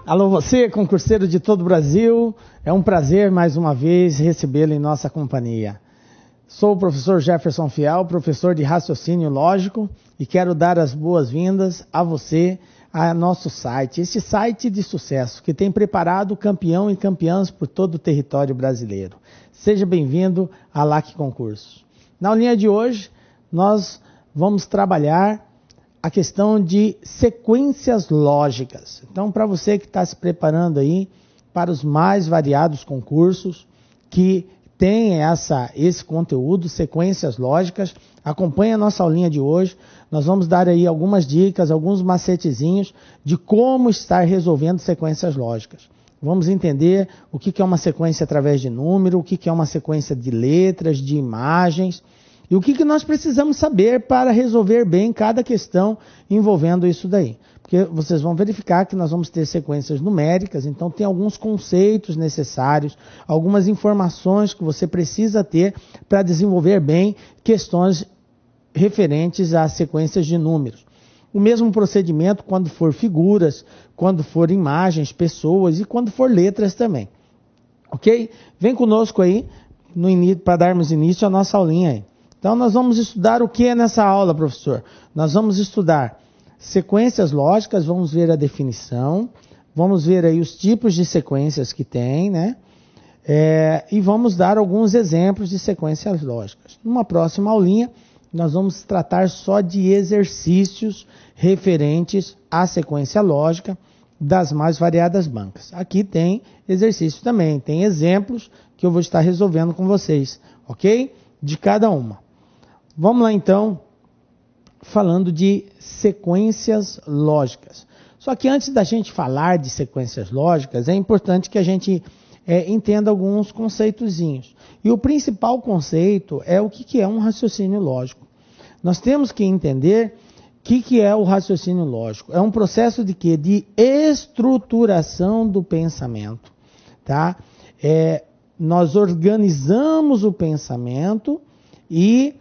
Alô você, concurseiro de todo o Brasil, é um prazer mais uma vez recebê-lo em nossa companhia. Sou o professor Jefferson Fial, professor de raciocínio lógico, e quero dar as boas-vindas a você, a nosso site, esse site de sucesso que tem preparado campeão e campeãs por todo o território brasileiro. Seja bem-vindo à LAC Concursos. Na aulinha de hoje, nós vamos trabalhar a questão de sequências lógicas. Então, para você que está se preparando aí para os mais variados concursos que tem esse conteúdo, sequências lógicas, acompanhe a nossa aulinha de hoje. Nós vamos dar aí algumas dicas, alguns macetezinhos de como estar resolvendo sequências lógicas. Vamos entender o que é uma sequência através de número, o que é uma sequência de letras, de imagens, e o que nós precisamos saber para resolver bem cada questão envolvendo isso daí. Porque vocês vão verificar que nós vamos ter sequências numéricas, então tem alguns conceitos necessários, algumas informações que você precisa ter para desenvolver bem questões referentes a sequências de números. O mesmo procedimento quando for figuras, quando for imagens, pessoas e quando for letras também. Ok? Vem conosco aí para darmos início à nossa aulinha aí. Então nós vamos estudar o que nessa aula, professor? Nós vamos estudar sequências lógicas, vamos ver a definição, vamos ver aí os tipos de sequências que tem, né? E vamos dar alguns exemplos de sequências lógicas. Numa próxima aulinha, nós vamos tratar só de exercícios referentes à sequência lógica das mais variadas bancas. Aqui tem exercício também, tem exemplos que eu vou estar resolvendo com vocês, ok? De cada uma. Vamos lá então, falando de sequências lógicas. Só que antes da gente falar de sequências lógicas, é importante que a gente entenda alguns conceitozinhos. E o principal conceito é o que é um raciocínio lógico. Nós temos que entender o que é o raciocínio lógico. É um processo de quê? De estruturação do pensamento. Tá? Nós organizamos o pensamento e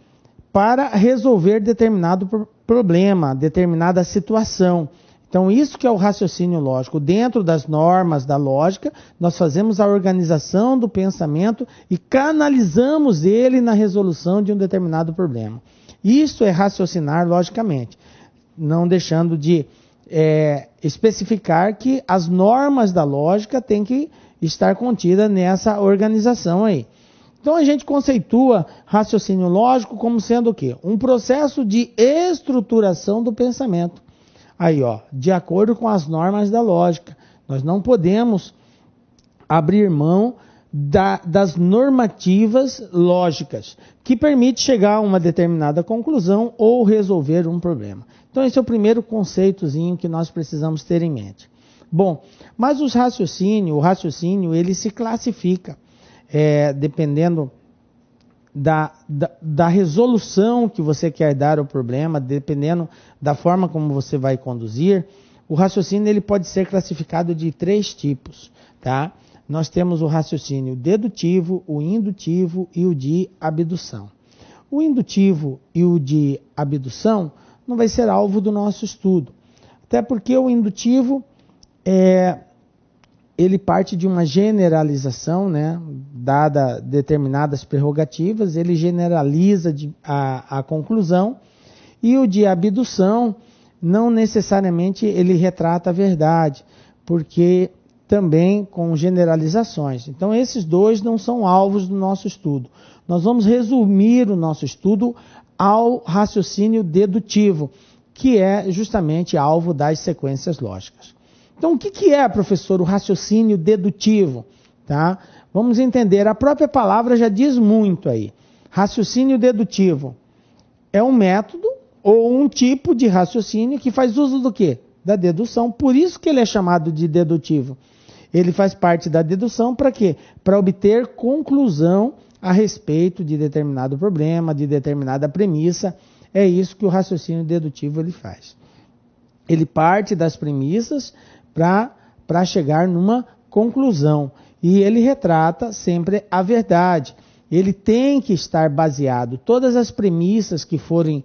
para resolver determinado problema, determinada situação. Então, isso que é o raciocínio lógico. Dentro das normas da lógica, nós fazemos a organização do pensamento e canalizamos ele na resolução de um determinado problema. Isso é raciocinar logicamente, não deixando de especificar que as normas da lógica têm que estar contidas nessa organização aí. Então a gente conceitua raciocínio lógico como sendo o quê? Um processo de estruturação do pensamento. Aí, ó, de acordo com as normas da lógica. Nós não podemos abrir mão das normativas lógicas, que permite chegar a uma determinada conclusão ou resolver um problema. Então esse é o primeiro conceitozinho que nós precisamos ter em mente. Bom, mas o raciocínio ele se classifica. Dependendo da resolução que você quer dar ao problema, dependendo da forma como você vai conduzir, o raciocínio ele pode ser classificado de 3 tipos. Tá? Nós temos o raciocínio dedutivo, o indutivo e o de abdução. O indutivo e o de abdução não vai ser alvo do nosso estudo, até porque o indutivo ele parte de uma generalização, né, dada determinadas prerrogativas, ele generaliza a conclusão, e o de abdução não necessariamente ele retrata a verdade, porque também com generalizações. Então esses dois não são alvos do nosso estudo. Nós vamos resumir o nosso estudo ao raciocínio dedutivo, que é justamente alvo das sequências lógicas. Então, o que é, professor, o raciocínio dedutivo? Tá? Vamos entender, a própria palavra já diz muito aí. Raciocínio dedutivo é um método ou um tipo de raciocínio que faz uso do quê? Da dedução. Por isso que ele é chamado de dedutivo. Ele faz parte da dedução para quê? Para obter conclusão a respeito de determinado problema, de determinada premissa. É isso que o raciocínio dedutivo ele faz. Ele parte das premissas para chegar numa conclusão. E ele retrata sempre a verdade. Ele tem que estar baseado. Todas as premissas que forem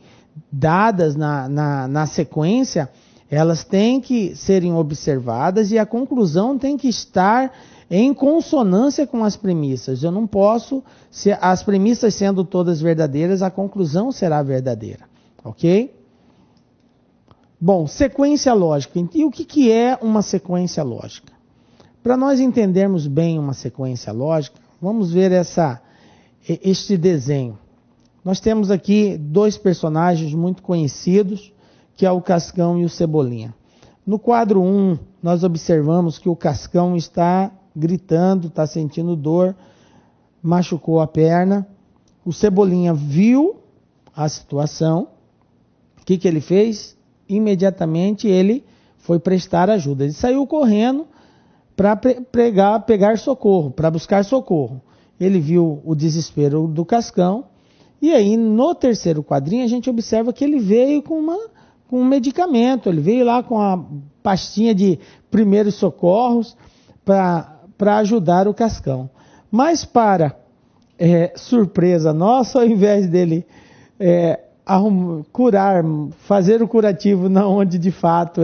dadas na sequência, Elas têm que serem observadas e a conclusão tem que estar em consonância com as premissas. Eu não posso, se as premissas sendo todas verdadeiras, a conclusão será verdadeira. Ok? Bom, sequência lógica. E o que é uma sequência lógica? Para nós entendermos bem uma sequência lógica, vamos ver este desenho. Nós temos aqui dois personagens muito conhecidos, que é o Cascão e o Cebolinha. No quadro 1, nós observamos que o Cascão está gritando, está sentindo dor, machucou a perna. O Cebolinha viu a situação. O que ele fez? Imediatamente ele foi prestar ajuda. Ele saiu correndo para pegar socorro, para buscar socorro. Ele viu o desespero do Cascão. E aí, no terceiro quadrinho, a gente observa que ele veio com um medicamento. Ele veio lá com a pastinha de primeiros socorros para ajudar o Cascão. Mas para surpresa nossa, ao invés dele fazer o curativo na onde de fato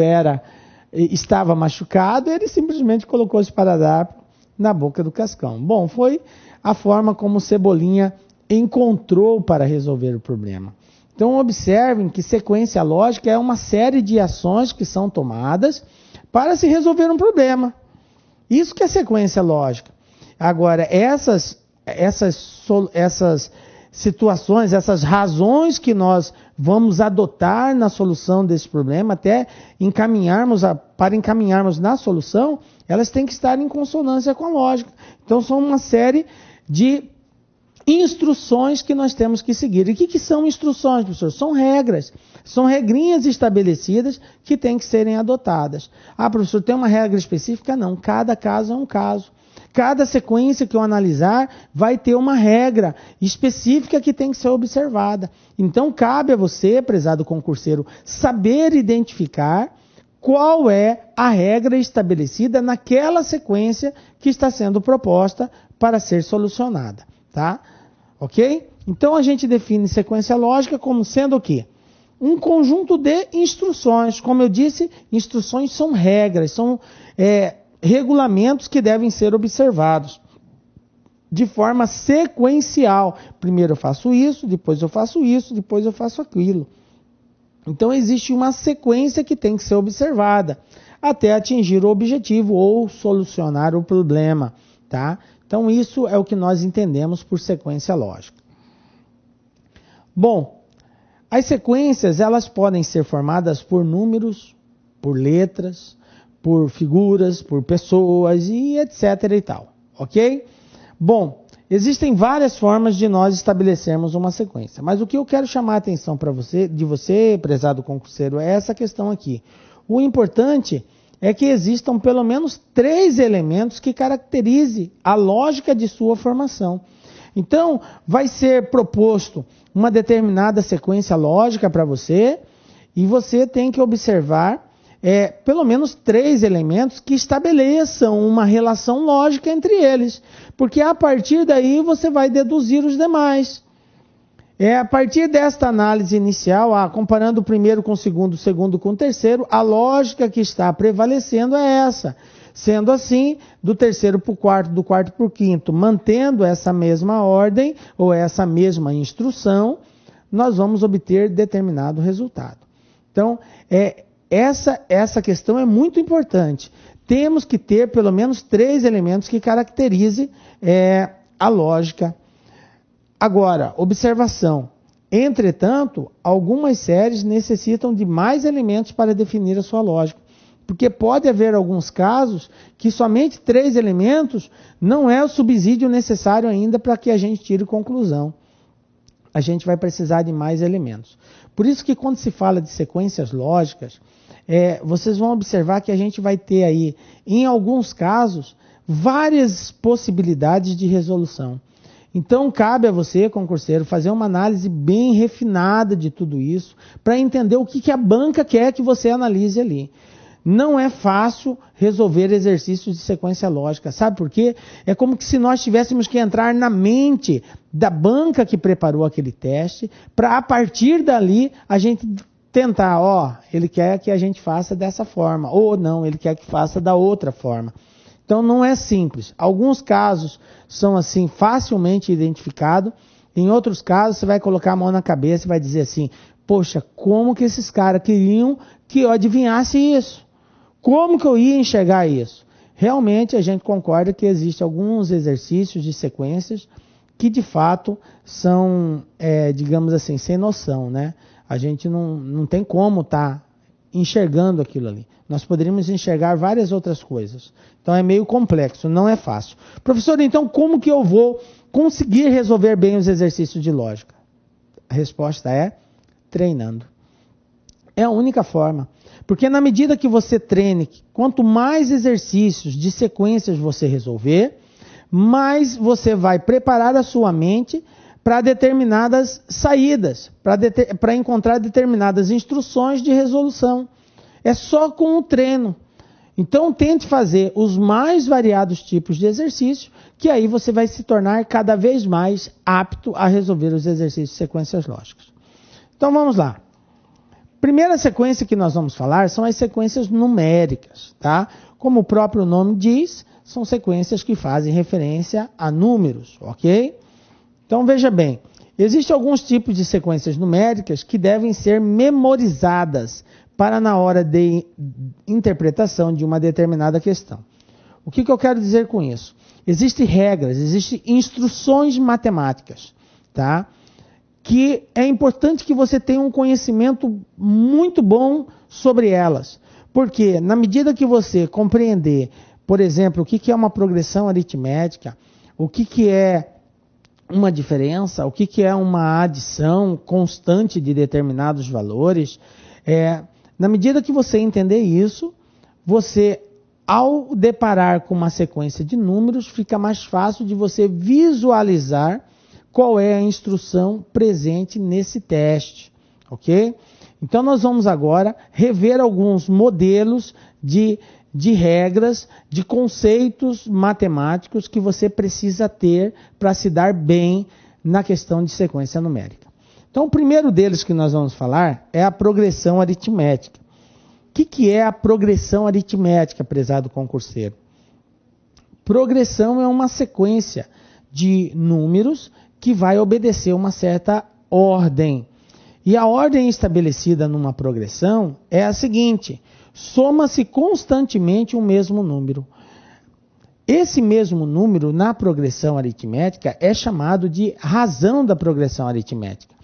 estava machucado, ele simplesmente colocou esse esparadrapo na boca do Cascão. Bom, foi a forma como o Cebolinha encontrou para resolver o problema. Então observem que sequência lógica é uma série de ações que são tomadas para se resolver um problema. Isso que é sequência lógica. Agora, essas situações, essas razões que nós vamos adotar na solução desse problema, até para encaminharmos na solução, elas têm que estar em consonância com a lógica. Então são uma série de instruções que nós temos que seguir. E o que são instruções, professor? São regras, são regrinhas estabelecidas que têm que serem adotadas. Ah, professor, tem uma regra específica? Não, cada caso é um caso. Cada sequência que eu analisar vai ter uma regra específica que tem que ser observada. Então, cabe a você, prezado concurseiro, saber identificar qual é a regra estabelecida naquela sequência que está sendo proposta para ser solucionada. Tá? Ok? Então, a gente define sequência lógica como sendo o quê? Um conjunto de instruções. Como eu disse, instruções são regras, são regulamentos que devem ser observados de forma sequencial. Primeiro eu faço isso, depois eu faço isso, depois eu faço aquilo. Então existe uma sequência que tem que ser observada até atingir o objetivo ou solucionar o problema, tá? Então isso é o que nós entendemos por sequência lógica. Bom, as sequências elas podem ser formadas por números, por letras, por figuras, por pessoas e etc e tal, ok? Bom, existem várias formas de nós estabelecermos uma sequência, mas o que eu quero chamar a atenção de você, prezado concurseiro, é essa questão aqui. O importante é que existam pelo menos 3 elementos que caracterizem a lógica de sua formação. Então, vai ser proposto uma determinada sequência lógica para você e você tem que observar pelo menos 3 elementos que estabeleçam uma relação lógica entre eles. Porque a partir daí você vai deduzir os demais. A partir desta análise inicial, comparando o primeiro com o segundo com o terceiro, a lógica que está prevalecendo é essa. Sendo assim, do terceiro para o quarto, do quarto para o quinto, mantendo essa mesma ordem ou essa mesma instrução, nós vamos obter determinado resultado. Então, essa questão é muito importante. Temos que ter pelo menos 3 elementos que caracterizem a lógica. Agora, observação. Entretanto, algumas séries necessitam de mais elementos para definir a sua lógica. Porque pode haver alguns casos que somente 3 elementos não é o subsídio necessário ainda para que a gente tire conclusão. A gente vai precisar de mais elementos. Por isso que quando se fala de sequências lógicas, vocês vão observar que a gente vai ter aí, em alguns casos, várias possibilidades de resolução. Então, cabe a você, concurseiro, fazer uma análise bem refinada de tudo isso, para entender o que a banca quer que você analise ali. Não é fácil resolver exercícios de sequência lógica. Sabe por quê? É como se nós tivéssemos que entrar na mente da banca que preparou aquele teste, para a partir dali a gente tentar, ele quer que a gente faça dessa forma, ou não, ele quer que faça da outra forma. Então não é simples. Alguns casos são assim facilmente identificados, em outros casos você vai colocar a mão na cabeça e vai dizer assim, poxa, como que esses caras queriam que eu adivinhasse isso? Como que eu ia enxergar isso? Realmente a gente concorda que existem alguns exercícios de sequências que de fato são, digamos assim, sem noção, né? A gente não tem como estar enxergando aquilo ali. Nós poderíamos enxergar várias outras coisas. Então é meio complexo, não é fácil. Professor, então como que eu vou conseguir resolver bem os exercícios de lógica? A resposta é treinando. É a única forma. Porque na medida que você treine, quanto mais exercícios de sequências você resolver, mais você vai preparar a sua mente para determinadas saídas, para encontrar determinadas instruções de resolução. É só com o treino. Então tente fazer os mais variados tipos de exercícios, que aí você vai se tornar cada vez mais apto a resolver os exercícios de sequências lógicas. Então vamos lá. Primeira sequência que nós vamos falar são as sequências numéricas, tá? Como o próprio nome diz, são sequências que fazem referência a números, ok? Então veja bem, existem alguns tipos de sequências numéricas que devem ser memorizadas para na hora de interpretação de uma determinada questão. O que eu quero dizer com isso? Existem regras, existem instruções matemáticas, tá? Que é importante que você tenha um conhecimento muito bom sobre elas. Porque na medida que você compreender, por exemplo, o que é uma progressão aritmética, o que é uma diferença, o que é uma adição constante de determinados valores, na medida que você entender isso, você, ao deparar com uma sequência de números, fica mais fácil de você visualizar qual é a instrução presente nesse teste, ok? Então nós vamos agora rever alguns modelos de regras, de conceitos matemáticos que você precisa ter para se dar bem na questão de sequência numérica. Então o primeiro deles que nós vamos falar é a progressão aritmética. O que é a progressão aritmética, prezado concurseiro? Progressão é uma sequência de números que vai obedecer uma certa ordem. E a ordem estabelecida numa progressão é a seguinte: soma-se constantemente um mesmo número. Esse mesmo número, na progressão aritmética, é chamado de razão da progressão aritmética.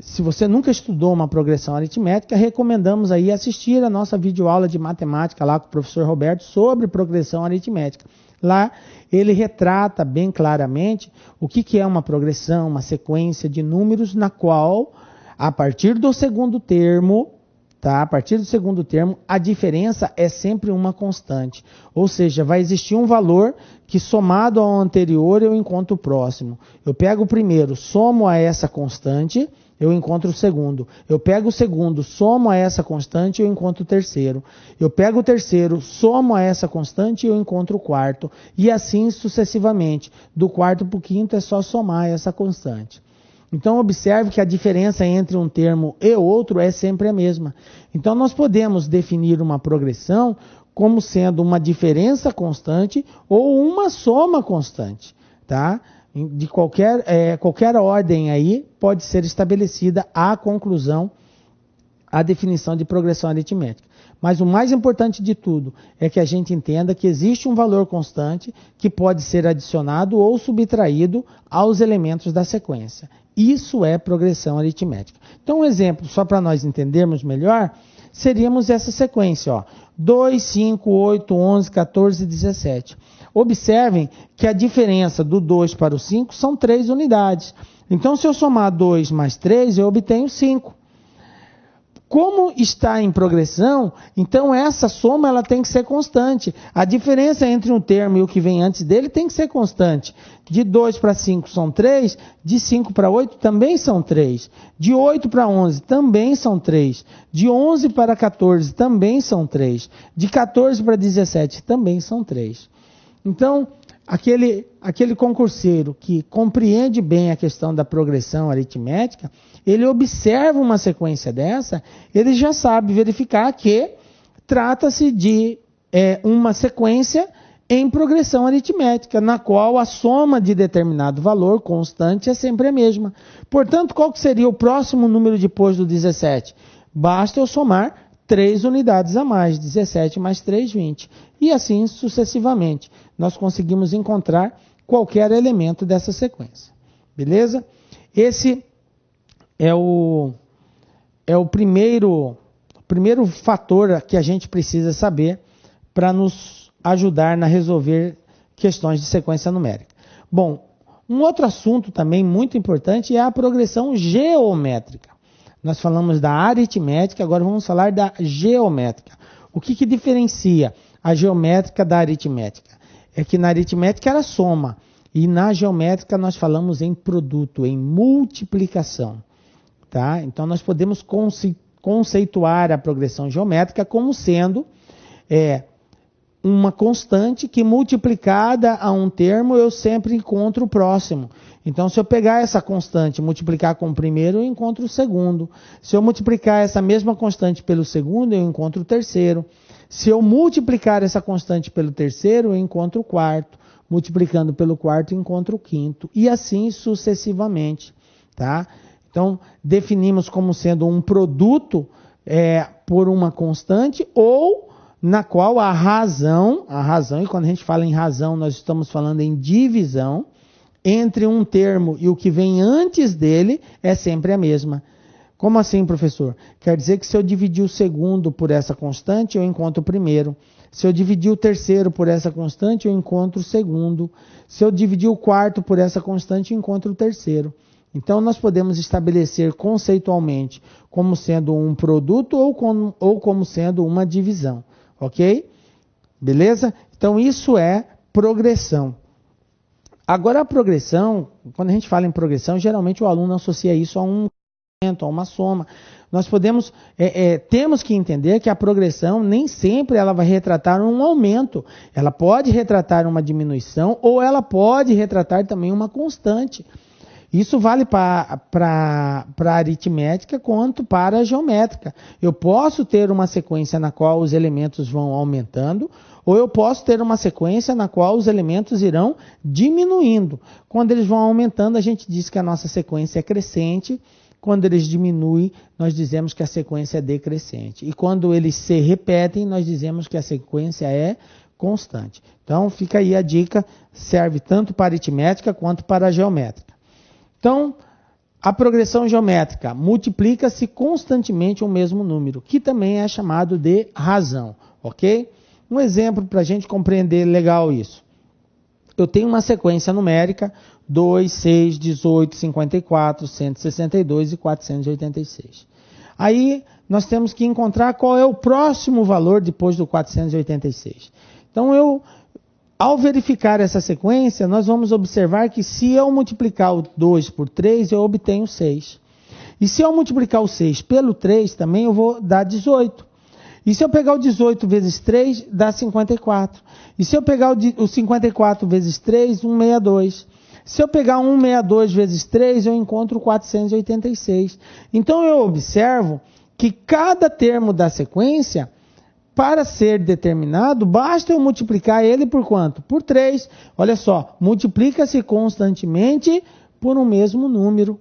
Se você nunca estudou uma progressão aritmética, recomendamos aí assistir a nossa videoaula de matemática lá com o professor Roberto sobre progressão aritmética. Lá ele retrata bem claramente o que é uma progressão, uma sequência de números na qual, a partir do segundo termo, tá? A partir do segundo termo, a diferença é sempre uma constante. Ou seja, vai existir um valor que somado ao anterior eu encontro o próximo. Eu pego o primeiro, somo a essa constante, eu encontro o segundo. Eu pego o segundo, somo a essa constante e eu encontro o terceiro. Eu pego o terceiro, somo a essa constante e eu encontro o quarto. E assim sucessivamente. Do quarto para o quinto é só somar essa constante. Então observe que a diferença entre um termo e outro é sempre a mesma. Então nós podemos definir uma progressão como sendo uma diferença constante ou uma soma constante, tá? De qualquer ordem aí pode ser estabelecida a conclusão, a definição de progressão aritmética. Mas o mais importante de tudo é que a gente entenda que existe um valor constante que pode ser adicionado ou subtraído aos elementos da sequência. Isso é progressão aritmética. Então um exemplo, só para nós entendermos melhor, seríamos essa sequência, ó, 2, 5, 8, 11, 14 e 17. Observem que a diferença do 2 para o 5 são 3 unidades. Então, se eu somar 2 mais 3, eu obtenho 5. Como está em progressão, então essa soma ela tem que ser constante. A diferença entre um termo e o que vem antes dele tem que ser constante. De 2 para 5 são 3, de 5 para 8 também são 3, de 8 para 11 também são 3, de 11 para 14 também são 3, de 14 para 17 também são 3. Então, aquele concurseiro que compreende bem a questão da progressão aritmética, ele observa uma sequência dessa, ele já sabe verificar que trata-se de uma sequência em progressão aritmética, na qual a soma de determinado valor constante é sempre a mesma. Portanto, qual que seria o próximo número depois do 17? Basta eu somar 3 unidades a mais, 17 mais 3, 20. E assim sucessivamente. Nós conseguimos encontrar qualquer elemento dessa sequência. Beleza? Esse é o primeiro fator que a gente precisa saber para nos ajudar a resolver questões de sequência numérica. Bom, um outro assunto também muito importante é a progressão geométrica. Nós falamos da aritmética, agora vamos falar da geométrica. O que diferencia a geométrica da aritmética? É que na aritmética era soma, e na geométrica nós falamos em produto, em multiplicação. Tá? Então nós podemos conceituar a progressão geométrica como sendo uma constante que multiplicada a um termo eu sempre encontro o próximo. Então se eu pegar essa constante e multiplicar com o primeiro, eu encontro o segundo. Se eu multiplicar essa mesma constante pelo segundo, eu encontro o terceiro. Se eu multiplicar essa constante pelo terceiro, eu encontro o quarto. Multiplicando pelo quarto, eu encontro o quinto. E assim sucessivamente. Tá? Então, definimos como sendo um produto por uma constante ou na qual a razão, e quando a gente fala em razão, nós estamos falando em divisão, entre um termo e o que vem antes dele é sempre a mesma. Como assim, professor? Quer dizer que se eu dividir o segundo por essa constante, eu encontro o primeiro. Se eu dividir o terceiro por essa constante, eu encontro o segundo. Se eu dividir o quarto por essa constante, eu encontro o terceiro. Então, nós podemos estabelecer conceitualmente como sendo um produto ou como sendo uma divisão. Ok? Beleza? Então, isso é progressão. Agora, a progressão, quando a gente fala em progressão, geralmente o aluno associa isso a a uma soma. Nós temos que entender que a progressão nem sempre ela vai retratar um aumento. Ela pode retratar uma diminuição ou ela pode retratar também uma constante. Isso vale para a aritmética quanto para a geométrica. Eu posso ter uma sequência na qual os elementos vão aumentando, ou eu posso ter uma sequência na qual os elementos irão diminuindo. Quando eles vão aumentando, a gente diz que a nossa sequência é crescente. Quando eles diminuem, nós dizemos que a sequência é decrescente. E quando eles se repetem, nós dizemos que a sequência é constante. Então, fica aí a dica, serve tanto para a aritmética quanto para a geométrica. Então, a progressão geométrica multiplica-se constantemente o mesmo número, que também é chamado de razão, ok? Um exemplo para a gente compreender legal isso. Eu tenho uma sequência numérica, 2, 6, 18, 54, 162 e 486. Aí, nós temos que encontrar qual é o próximo valor depois do 486. Então, ao verificar essa sequência, nós vamos observar que se eu multiplicar o 2 por 3, eu obtenho 6. E se eu multiplicar o 6 pelo 3, também eu vou dar 18. E se eu pegar o 18 vezes 3, dá 54. E se eu pegar o 54 vezes 3, 162. Se eu pegar 162 vezes 3, eu encontro 486. Então eu observo que cada termo da sequência, para ser determinado, basta eu multiplicar ele por quanto? Por 3. Olha só, multiplica-se constantemente por um mesmo número.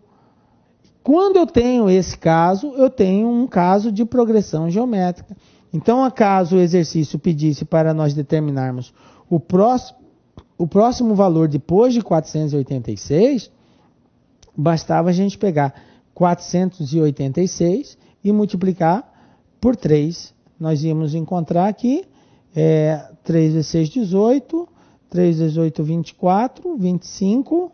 Quando eu tenho esse caso, eu tenho um caso de progressão geométrica. Então, acaso o exercício pedisse para nós determinarmos o próximo valor depois de 486, bastava a gente pegar 486 e multiplicar por 3. Nós íamos encontrar aqui 3 vezes 6, 18, 3 vezes 8, 24, 25,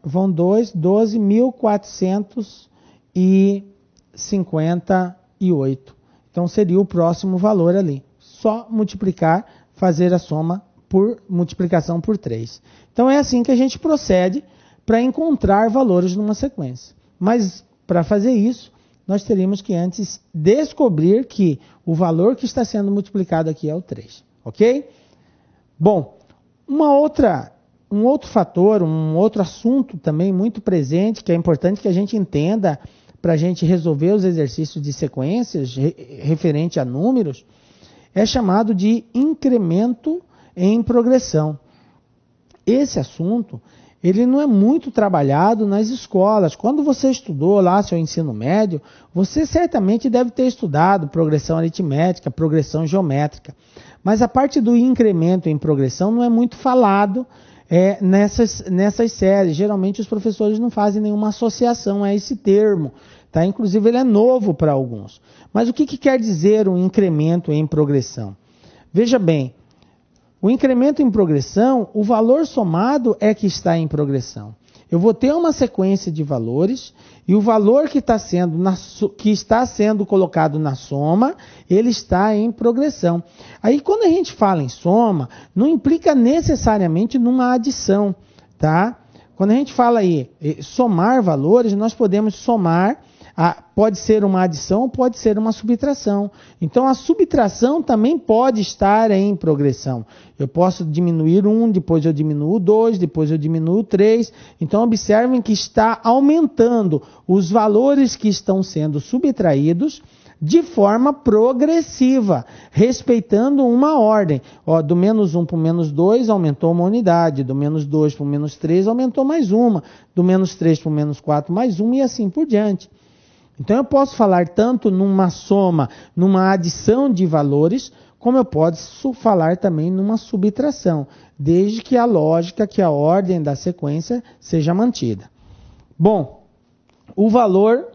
vão 2, 12, 1458. Então seria o próximo valor ali. Só multiplicar, fazer a soma por multiplicação por 3. Então é assim que a gente procede para encontrar valores numa sequência. Mas para fazer isso, nós teríamos que antes descobrir que o valor que está sendo multiplicado aqui é o 3. Ok? Bom, Um outro fator, um outro assunto também muito presente, que é importante que a gente entenda para a gente resolver os exercícios de sequências referente a números, é chamado de incremento em progressão. Esse assunto, ele não é muito trabalhado nas escolas. Quando você estudou lá seu ensino médio, você certamente deve ter estudado progressão aritmética, progressão geométrica. Mas a parte do incremento em progressão não é muito falado nessas séries. Geralmente os professores não fazem nenhuma associação a esse termo. Tá? Inclusive ele é novo para alguns. Mas o que quer dizer um incremento em progressão? Veja bem, o incremento em progressão, o valor somado é que está em progressão. Eu vou ter uma sequência de valores e o valor que está sendo colocado na soma, ele está em progressão. Aí quando a gente fala em soma, não implica necessariamente numa adição, tá? Quando a gente fala aí somar valores, nós podemos somar, pode ser uma adição, pode ser uma subtração. Então a subtração também pode estar em progressão. Eu posso diminuir 1, depois eu diminuo 2, depois eu diminuo 3. Então observem que está aumentando os valores que estão sendo subtraídos de forma progressiva, respeitando uma ordem. Do menos 1 para o menos 2 aumentou uma unidade, do menos 2 para o menos 3 aumentou mais uma, do menos 3 para o menos 4 mais uma e assim por diante. Então eu posso falar tanto numa soma, numa adição de valores, como eu posso falar também numa subtração, desde que a lógica, que a ordem da sequência seja mantida. Bom, o valor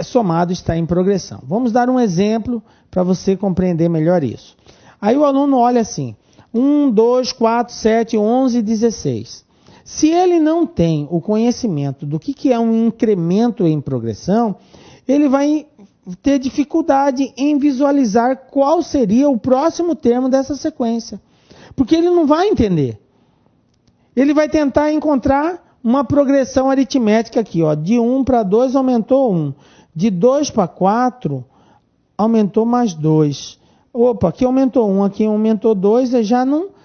somado está em progressão. Vamos dar um exemplo para você compreender melhor isso. Aí o aluno olha assim, 1, 2, 4, 7, 11, 16. Se ele não tem o conhecimento do que é um incremento em progressão, ele vai ter dificuldade em visualizar qual seria o próximo termo dessa sequência. Porque ele não vai entender. Ele vai tentar encontrar uma progressão aritmética aqui, de 1 para 2 aumentou 1. De 2 para 4 aumentou mais 2. Opa, aqui aumentou 1, aqui aumentou 2, já não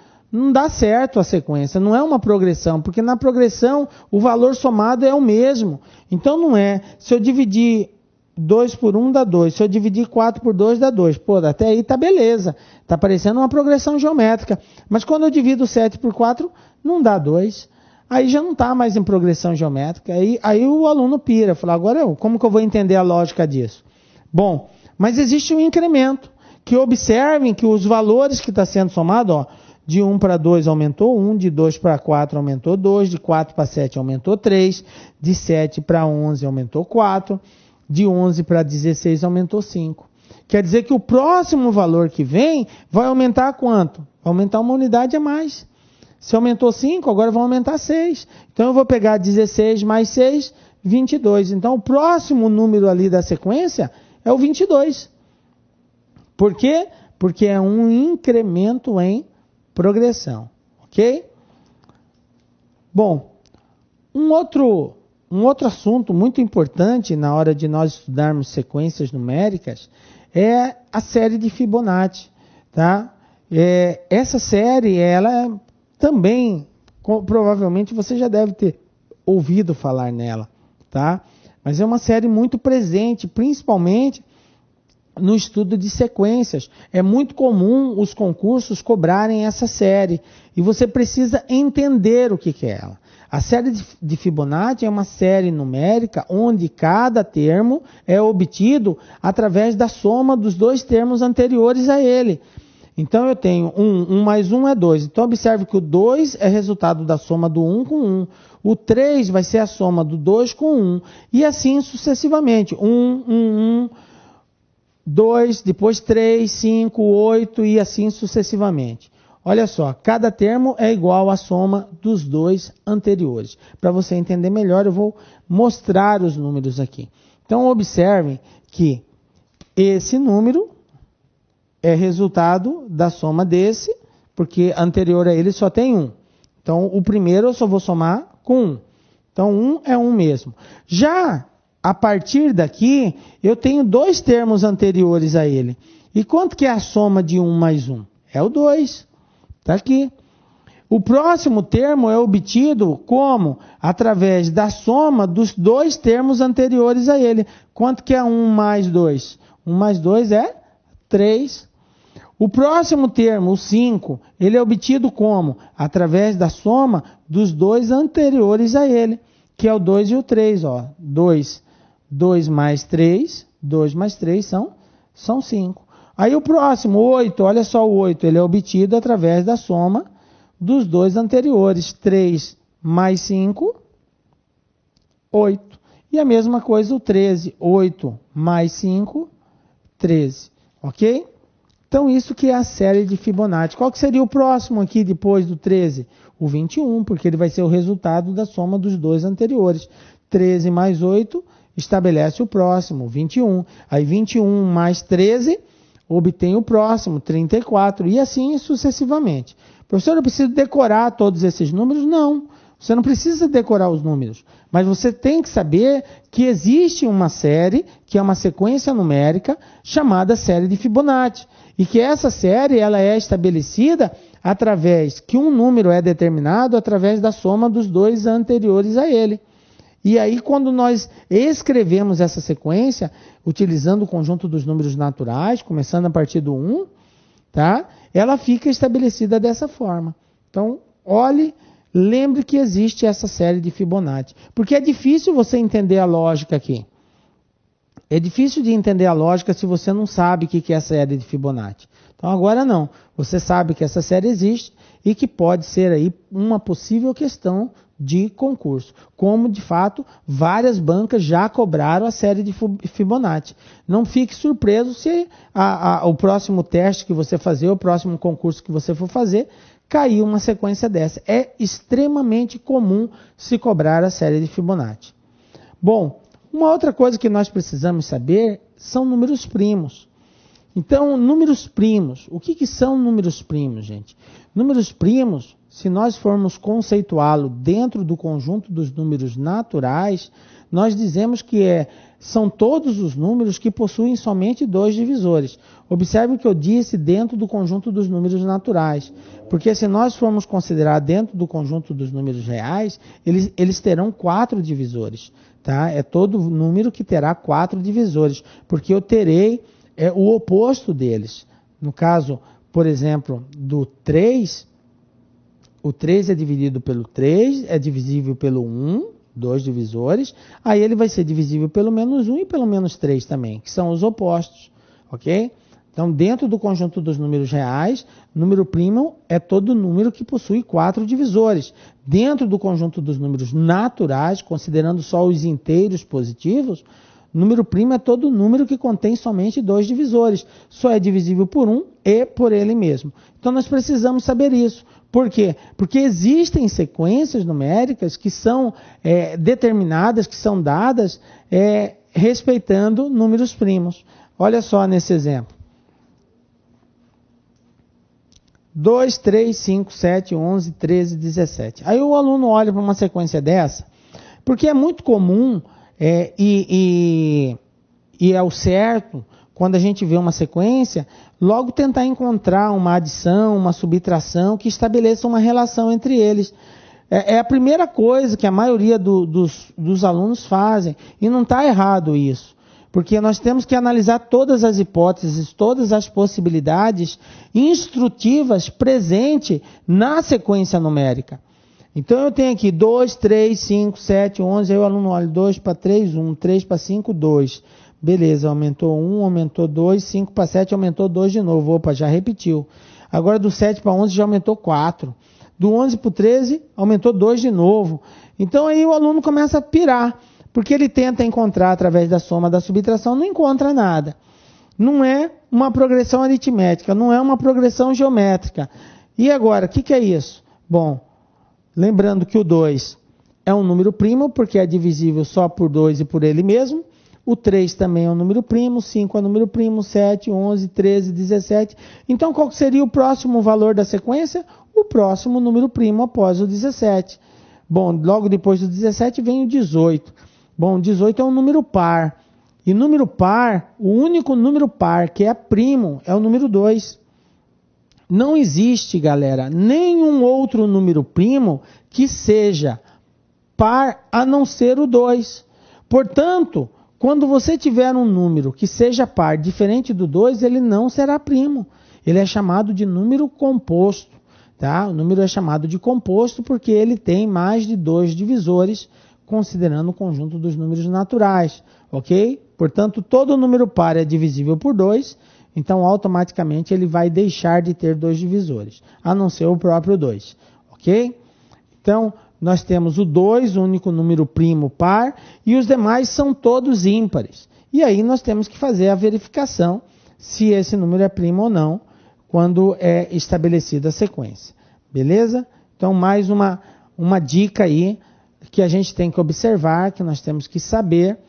dá certo a sequência, não é uma progressão, porque na progressão o valor somado é o mesmo. Então não é, se eu dividir 2 por 1 dá 2, se eu dividir 4 por 2 dá 2. Pô, até aí tá beleza, tá parecendo uma progressão geométrica. Mas quando eu divido 7 por 4, não dá 2. Aí já não está mais em progressão geométrica. Aí o aluno pira, fala, agora como que eu vou entender a lógica disso? Bom, mas existe um incremento, que observem que os valores que está sendo somado, de 1 para 2 aumentou 1, de 2 para 4 aumentou 2, de 4 para 7 aumentou 3, de 7 para 11 aumentou 4, de 11 para 16 aumentou 5. Quer dizer que o próximo valor que vem vai aumentar quanto? Vai aumentar uma unidade a mais. Se aumentou 5, agora vai aumentar 6. Então eu vou pegar 16 mais 6, 22. Então o próximo número ali da sequência é o 22. Por quê? Porque é um incremento em progressão. Ok? Bom, um outro assunto muito importante na hora de nós estudarmos sequências numéricas é a série de Fibonacci. Tá? Essa série, ela também, provavelmente você já deve ter ouvido falar nela, tá? Mas é uma série muito presente, principalmente no estudo de sequências. É muito comum os concursos cobrarem essa série e você precisa entender o que é ela. A série de Fibonacci é uma série numérica onde cada termo é obtido através da soma dos dois termos anteriores a ele. Então eu tenho 1 mais 1 é 2. Então observe que o 2 é resultado da soma do 1 com 1. O 3 vai ser a soma do 2 com 1. E assim sucessivamente. 1, 2, depois 3, 5, 8 e assim sucessivamente. Olha só, cada termo é igual à soma dos dois anteriores. Para você entender melhor, eu vou mostrar os números aqui. Então observem que esse número é resultado da soma desse, porque anterior a ele só tem 1. Então, o primeiro eu só vou somar com 1. Então, 1 é 1 mesmo. Já a partir daqui, eu tenho dois termos anteriores a ele. E quanto que é a soma de 1 mais 1? É o 2. Está aqui. O próximo termo é obtido como? Através da soma dos dois termos anteriores a ele. Quanto que é 1 mais 2? 1 mais 2 é 3. O próximo termo, o 5, ele é obtido como? Através da soma dos dois anteriores a ele, que é o 2 e o 3. Ó. 2 mais 3, 2 mais 3 são 5. Aí o próximo, 8, olha só o 8, ele é obtido através da soma dos dois anteriores. 3 mais 5, 8. E a mesma coisa o 13. 8 mais 5, 13. Ok? Então isso que é a série de Fibonacci. Qual que seria o próximo aqui depois do 13? O 21, porque ele vai ser o resultado da soma dos dois anteriores. 13 mais 8 estabelece o próximo, 21. Aí 21 mais 13 obtém o próximo, 34. E assim sucessivamente. Professor, eu preciso decorar todos esses números? Não, você não precisa decorar os números, mas você tem que saber que existe uma série, que é uma sequência numérica, chamada série de Fibonacci, e que essa série ela é estabelecida através que um número é determinado através da soma dos dois anteriores a ele. E aí, quando nós escrevemos essa sequência, utilizando o conjunto dos números naturais, começando a partir do 1, tá? Ela fica estabelecida dessa forma. Então, olhe, lembre que existe essa série de Fibonacci. Porque é difícil você entender a lógica aqui. É difícil de entender a lógica se você não sabe o que é a série de Fibonacci. Então, agora não. Você sabe que essa série existe e que pode ser aí uma possível questão de concurso. Como, de fato, várias bancas já cobraram a série de Fibonacci. Não fique surpreso se o próximo teste que você fazer, o próximo concurso que você for fazer, cair uma sequência dessa. É extremamente comum se cobrar a série de Fibonacci. Bom, uma outra coisa que nós precisamos saber são números primos. Então, números primos. O que são números primos, gente? Números primos, se nós formos conceituá-lo dentro do conjunto dos números naturais, nós dizemos que são todos os números que possuem somente dois divisores. Observe que eu disse dentro do conjunto dos números naturais, porque se nós formos considerar dentro do conjunto dos números reais, eles terão 4 divisores. Tá? É todo número que terá 4 divisores, porque eu terei o oposto deles. No caso, por exemplo, do 3, o 3 é dividido pelo 3, é divisível pelo 1, 2 divisores, aí ele vai ser divisível pelo menos 1 e pelo menos 3 também, que são os opostos, ok? Então, dentro do conjunto dos números reais, número primo é todo número que possui 4 divisores. Dentro do conjunto dos números naturais, considerando só os inteiros positivos, número primo é todo número que contém somente 2 divisores. Só é divisível por 1 e por ele mesmo. Então, nós precisamos saber isso. Por quê? Porque existem sequências numéricas que são determinadas, que são dadas respeitando números primos. Olha só nesse exemplo. 2, 3, 5, 7, 11, 13, 17. Aí o aluno olha para uma sequência dessa, porque é muito comum e é o certo, quando a gente vê uma sequência, logo tentar encontrar uma adição, uma subtração que estabeleça uma relação entre eles. É a primeira coisa que a maioria dos alunos fazem, e não está errado isso. Porque nós temos que analisar todas as hipóteses, todas as possibilidades instrutivas presentes na sequência numérica. Então eu tenho aqui 2, 3, 5, 7, 11, aí o aluno olha 2 para 3, 1, 3 para 5, 2. Beleza, aumentou 1, aumentou 2, 5 para 7, aumentou 2 de novo. Opa, já repetiu. Agora do 7 para 11 já aumentou 4. Do 11 para o 13, aumentou 2 de novo. Então aí o aluno começa a pirar. Porque ele tenta encontrar através da soma da subtração, não encontra nada. Não é uma progressão aritmética, não é uma progressão geométrica. E agora, o que é isso? Bom, lembrando que o 2 é um número primo, porque é divisível só por 2 e por ele mesmo. O 3 também é um número primo, 5 é um número primo, 7, 11, 13, 17. Então, qual seria o próximo valor da sequência? O próximo número primo após o 17. Bom, logo depois do 17 vem o 18. Bom, 18 é um número par. E número par, o único número par que é primo é o número 2. não existe, galera, nenhum outro número primo que seja par a não ser o 2. Portanto, quando você tiver um número que seja par diferente do 2, ele não será primo. Ele é chamado de número composto. Tá? O número é chamado de composto porque ele tem mais de 2 divisores, considerando o conjunto dos números naturais. Ok? Portanto, todo número par é divisível por 2, então automaticamente ele vai deixar de ter 2 divisores, a não ser o próprio 2. Ok? Então, nós temos o 2, o único número primo par, e os demais são todos ímpares. E aí nós temos que fazer a verificação se esse número é primo ou não, quando é estabelecida a sequência. Beleza? Então, mais uma dica aí que a gente tem que observar, que nós temos que saber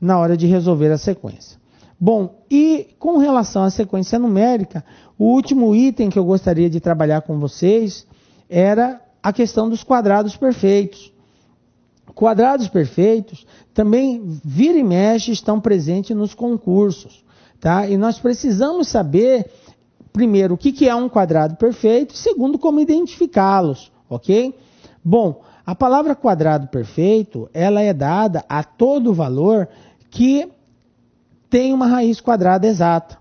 na hora de resolver a sequência. Bom, e com relação à sequência numérica, o último item que eu gostaria de trabalhar com vocês era a questão dos quadrados perfeitos. Quadrados perfeitos também, vira e mexe, estão presentes nos concursos. Tá? E nós precisamos saber, primeiro, o que é um quadrado perfeito, e segundo, como identificá-los. Ok? Bom, a palavra quadrado perfeito, ela é dada a todo valor que tem uma raiz quadrada exata.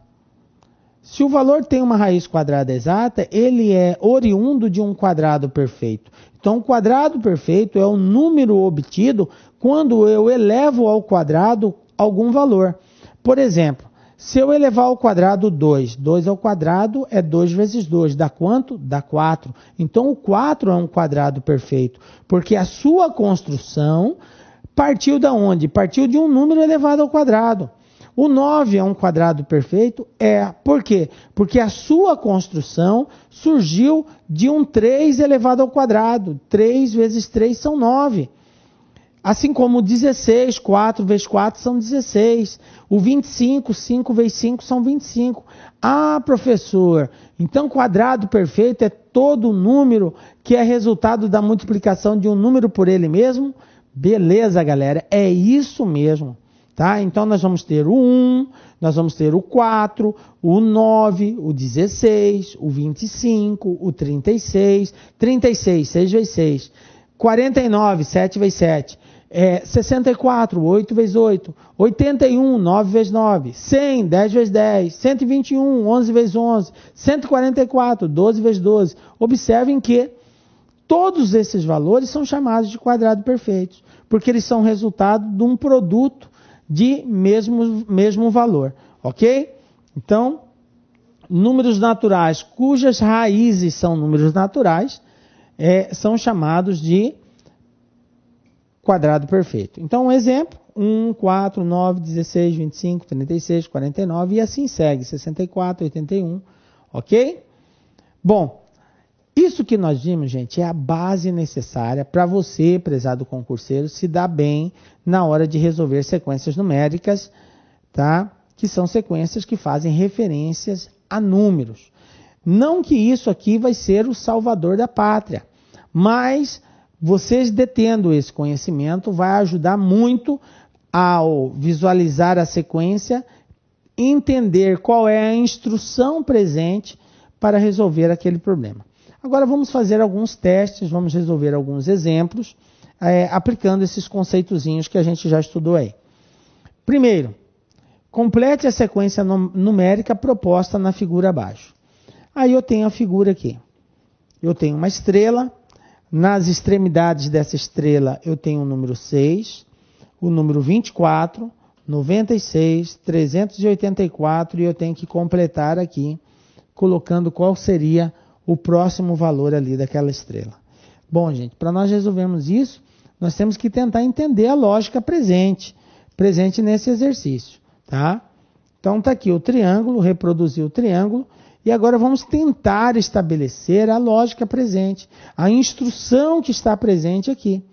Se o valor tem uma raiz quadrada exata, ele é oriundo de um quadrado perfeito. Então, o quadrado perfeito é o número obtido quando eu elevo ao quadrado algum valor. Por exemplo, se eu elevar ao quadrado 2, 2 ao quadrado é 2 vezes 2, dá quanto? Dá 4. Então, o 4 é um quadrado perfeito, porque a sua construção partiu de onde? Partiu de um número elevado ao quadrado. O 9 é um quadrado perfeito? É. Por quê? Porque a sua construção surgiu de um 3 elevado ao quadrado. 3 vezes 3 são 9. Assim como o 16, 4 vezes 4 são 16. O 25, 5 vezes 5 são 25. Ah, professor, então quadrado perfeito é todo número que é resultado da multiplicação de um número por ele mesmo? Beleza, galera, é isso mesmo. Tá? Então nós vamos ter o 1, nós vamos ter o 4, o 9, o 16, o 25, o 36, 36, 6 vezes 6, 49, 7 vezes 7, 64, 8 vezes 8, 81, 9 vezes 9, 100, 10 vezes 10, 121, 11 vezes 11, 144, 12 vezes 12. Observem que todos esses valores são chamados de quadrados perfeitos, porque eles são resultado de um produto de mesmo valor, ok? Então, números naturais cujas raízes são números naturais são chamados de quadrado perfeito. Então, um exemplo, 1, 4, 9, 16, 25, 36, 49 e assim segue, 64, 81, ok? Bom, isso que nós vimos, gente, é a base necessária para você, prezado concurseiro, se dar bem na hora de resolver sequências numéricas, tá? Que são sequências que fazem referências a números. Não que isso aqui vai ser o salvador da pátria, mas vocês detendo esse conhecimento vai ajudar muito ao visualizar a sequência, entender qual é a instrução presente para resolver aquele problema. Agora vamos fazer alguns testes, vamos resolver alguns exemplos, aplicando esses conceitozinhos que a gente já estudou aí. Primeiro, complete a sequência numérica proposta na figura abaixo. Aí eu tenho a figura aqui. Eu tenho uma estrela, nas extremidades dessa estrela eu tenho o número 6, o número 24, 96, 384 e eu tenho que completar aqui, colocando qual seria o próximo valor ali daquela estrela. Bom, gente, para nós resolvermos isso, nós temos que tentar entender a lógica presente nesse exercício, tá? Então tá aqui o triângulo, reproduzir o triângulo, e agora vamos tentar estabelecer a lógica presente, a instrução que está presente aqui.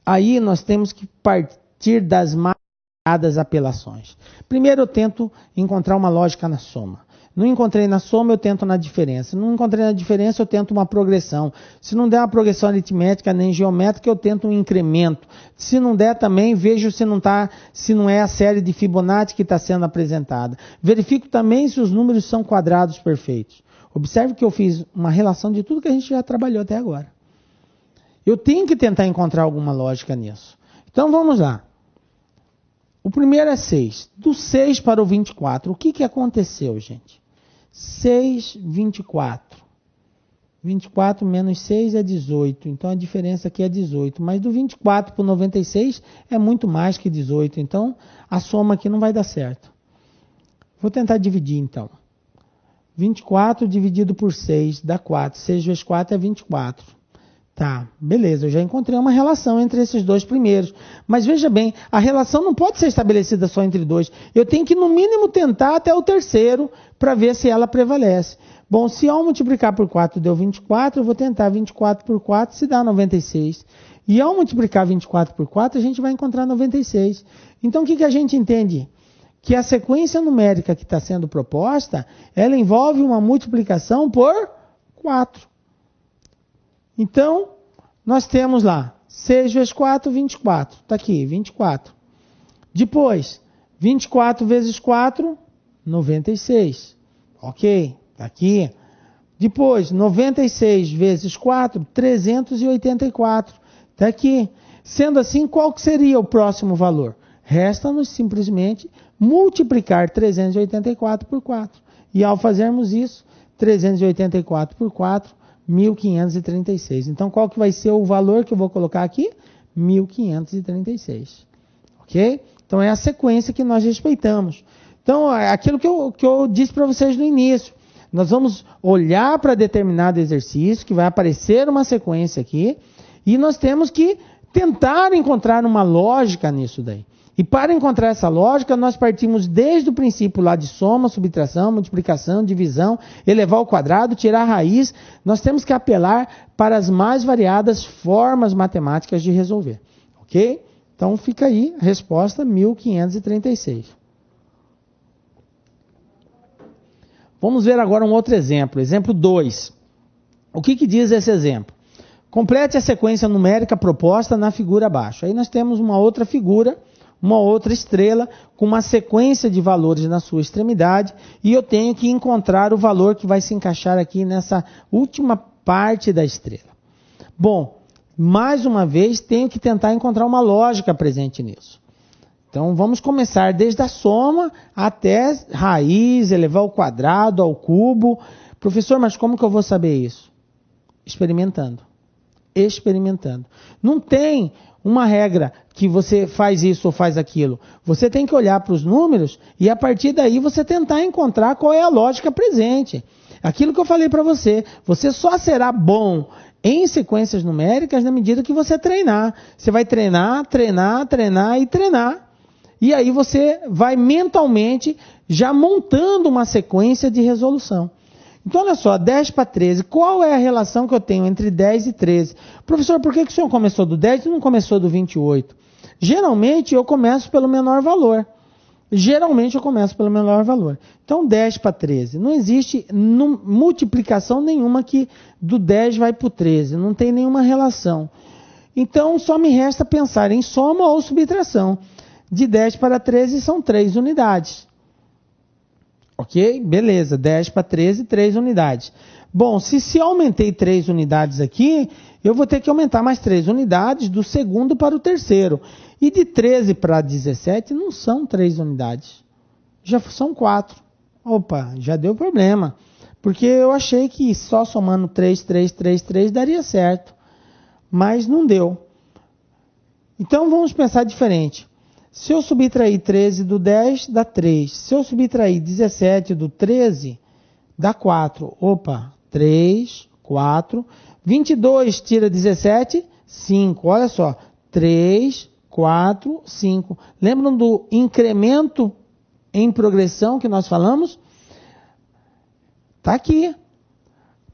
Aí nós temos que partir das mais apelações. Primeiro eu tento encontrar uma lógica na soma. Não encontrei na soma, eu tento na diferença. Não encontrei na diferença, eu tento uma progressão. Se não der uma progressão aritmética nem geométrica, eu tento um incremento. Se não der também, vejo se não é a série de Fibonacci que está sendo apresentada. Verifico também se os números são quadrados perfeitos. Observe que eu fiz uma relação de tudo que a gente já trabalhou até agora. Eu tenho que tentar encontrar alguma lógica nisso. Então vamos lá. O primeiro é 6. Do 6 para o 24, o que aconteceu, gente? 6, 24. 24 menos 6 é 18. Então a diferença aqui é 18. Mas do 24 para o 96 é muito mais que 18. Então a soma aqui não vai dar certo. Vou tentar dividir então. 24 dividido por 6 dá 4. 6 vezes 4 é 24. Tá, beleza, eu já encontrei uma relação entre esses dois primeiros. Mas veja bem, a relação não pode ser estabelecida só entre dois. Eu tenho que, no mínimo, tentar até o terceiro para ver se ela prevalece. Bom, se ao multiplicar por 4 deu 24, eu vou tentar 24 por 4 se dá 96. E ao multiplicar 24 por 4, a gente vai encontrar 96. Então, o que a gente entende? Que a sequência numérica que está sendo proposta, ela envolve uma multiplicação por 4. Então, nós temos lá 6 vezes 4, 24. Está aqui, 24. Depois, 24 vezes 4, 96. Ok, está aqui. Depois, 96 vezes 4, 384. Está aqui. Sendo assim, qual que seria o próximo valor? Resta-nos simplesmente multiplicar 384 por 4. E ao fazermos isso, 384 por 4, 1536. Então, qual que vai ser o valor que eu vou colocar aqui? 1536. Ok? Então, é a sequência que nós respeitamos. Então, é aquilo que eu disse para vocês no início. Nós vamos olhar para determinado exercício, que vai aparecer uma sequência aqui, e nós temos que tentar encontrar uma lógica nisso daí. E para encontrar essa lógica, nós partimos desde o princípio lá de soma, subtração, multiplicação, divisão, elevar ao quadrado, tirar a raiz. Nós temos que apelar para as mais variadas formas matemáticas de resolver. Ok? Então fica aí a resposta 1536. Vamos ver agora um outro exemplo. Exemplo 2. O que diz esse exemplo? Complete a sequência numérica proposta na figura abaixo. Aí nós temos uma outra figura, uma outra estrela com uma sequência de valores na sua extremidade e eu tenho que encontrar o valor que vai se encaixar aqui nessa última parte da estrela. Bom, mais uma vez tenho que tentar encontrar uma lógica presente nisso. Então vamos começar desde a soma até raiz, elevar ao quadrado, ao cubo. Professor, mas como que eu vou saber isso? Experimentando. Experimentando. Não tem uma regra que você faz isso ou faz aquilo. Você tem que olhar para os números e a partir daí você tentar encontrar qual é a lógica presente. Aquilo que eu falei para você, você só será bom em sequências numéricas na medida que você treinar. Você vai treinar, treinar, treinar e treinar. E aí você vai mentalmente já montando uma sequência de resolução. Então, olha só, 10 para 13, qual é a relação que eu tenho entre 10 e 13? Professor, por que o senhor começou do 10 e não começou do 28? Geralmente, eu começo pelo menor valor. Então, 10 para 13. Não existe multiplicação nenhuma que do 10 vai para o 13. Não tem nenhuma relação. Então, só me resta pensar em soma ou subtração. De 10 para 13 são 3 unidades. Ok? Beleza, 10 para 13, 3 unidades. Bom, se eu aumentei 3 unidades aqui, eu vou ter que aumentar mais 3 unidades do segundo para o terceiro. E de 13 para 17 não são 3 unidades. Já são 4. Opa, já deu problema. Porque eu achei que só somando 3, 3, 3, 3 daria certo. Mas não deu. Então vamos pensar diferente. Se eu subtrair 13 do 10, dá 3. Se eu subtrair 17 do 13, dá 4. Opa, 3, 4. 22 tira 17, 5. Olha só, 3, 4, 5. Lembram do incremento em progressão que nós falamos? Está aqui.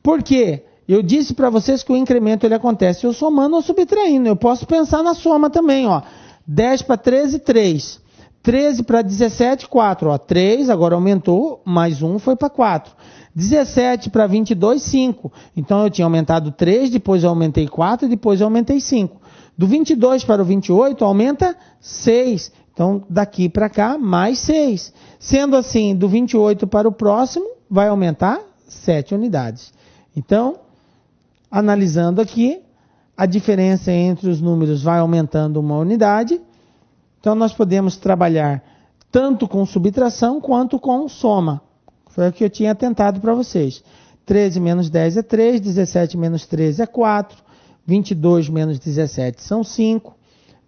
Por quê? Eu disse para vocês que o incremento ele acontece eu somando ou subtraindo. Eu posso pensar na soma também, ó. 10 para 13, 3. 13 para 17, 4. Ó, 3, agora aumentou, mais 1 foi para 4. 17 para 22, 5. Então eu tinha aumentado 3, depois eu aumentei 4, depois eu aumentei 5. Do 22 para o 28, aumenta 6. Então daqui para cá, mais 6. Sendo assim, do 28 para o próximo, vai aumentar 7 unidades. Então, analisando aqui, a diferença entre os números vai aumentando uma unidade. Então, nós podemos trabalhar tanto com subtração quanto com soma. Foi o que eu tinha tentado para vocês. 13 menos 10 é 3, 17 menos 13 é 4, 22 menos 17 são 5,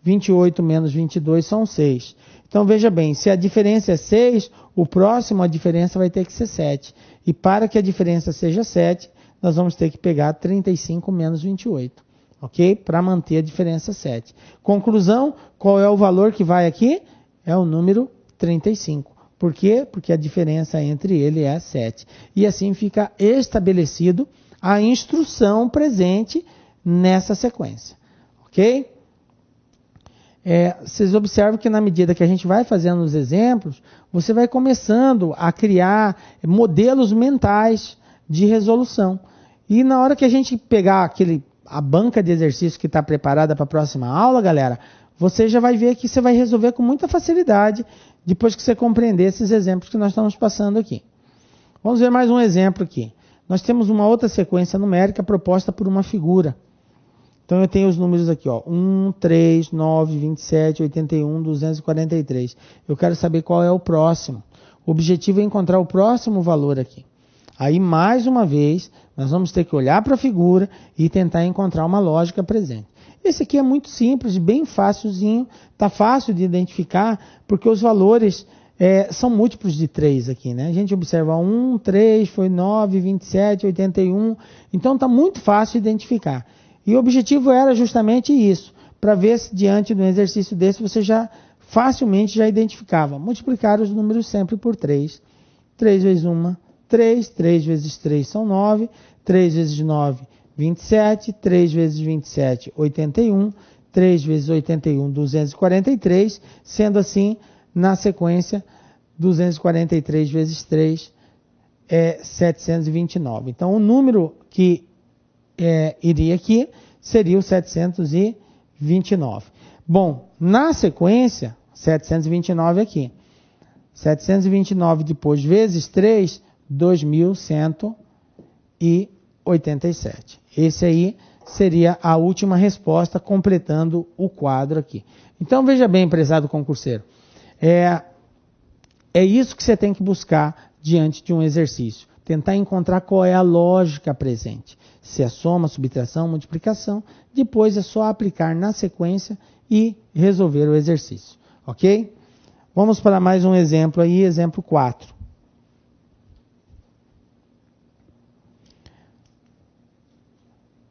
28 menos 22 são 6. Então, veja bem, se a diferença é 6, o próximo a diferença vai ter que ser 7. E para que a diferença seja 7, nós vamos ter que pegar 35 menos 28, ok? Para manter a diferença 7. Conclusão, qual é o valor que vai aqui? É o número 35. Por quê? Porque a diferença entre ele é 7. E assim fica estabelecido a instrução presente nessa sequência, ok? Vocês observam que na medida que a gente vai fazendo os exemplos, você vai começando a criar modelos mentais de resolução. E na hora que a gente pegar a banca de exercícios que está preparada para a próxima aula, galera, você já vai ver que você vai resolver com muita facilidade depois que você compreender esses exemplos que nós estamos passando aqui. Vamos ver mais um exemplo aqui. Nós temos uma outra sequência numérica proposta por uma figura. Então eu tenho os números aqui, ó, 1, 3, 9, 27, 81, 243. Eu quero saber qual é o próximo. O objetivo é encontrar o próximo valor aqui. Aí, mais uma vez, nós vamos ter que olhar para a figura e tentar encontrar uma lógica presente. Esse aqui é muito simples, bem facilzinho, está fácil de identificar, porque os valores são múltiplos de 3 aqui, né? A gente observa 1, 3, foi 9, 27, 81, então está muito fácil de identificar. E o objetivo era justamente isso, para ver se diante de um exercício desse você já facilmente já identificava. Multiplicar os números sempre por 3. 3 vezes 1, 3. 3 vezes 3 são 9. 3 vezes 9, 27. 3 vezes 27, 81. 3 vezes 81, 243. Sendo assim, na sequência, 243 vezes 3 é 729. Então, o número que iria aqui seria o 729. Bom, na sequência, 729 aqui. 729 depois vezes 3, 2187. Esse aí seria a última resposta, completando o quadro aqui. Então, veja bem, prezado concurseiro. É isso que você tem que buscar diante de um exercício. Tentar encontrar qual é a lógica presente. Se é soma, subtração, multiplicação. Depois é só aplicar na sequência e resolver o exercício. Ok? Vamos para mais um exemplo aí, exemplo 4.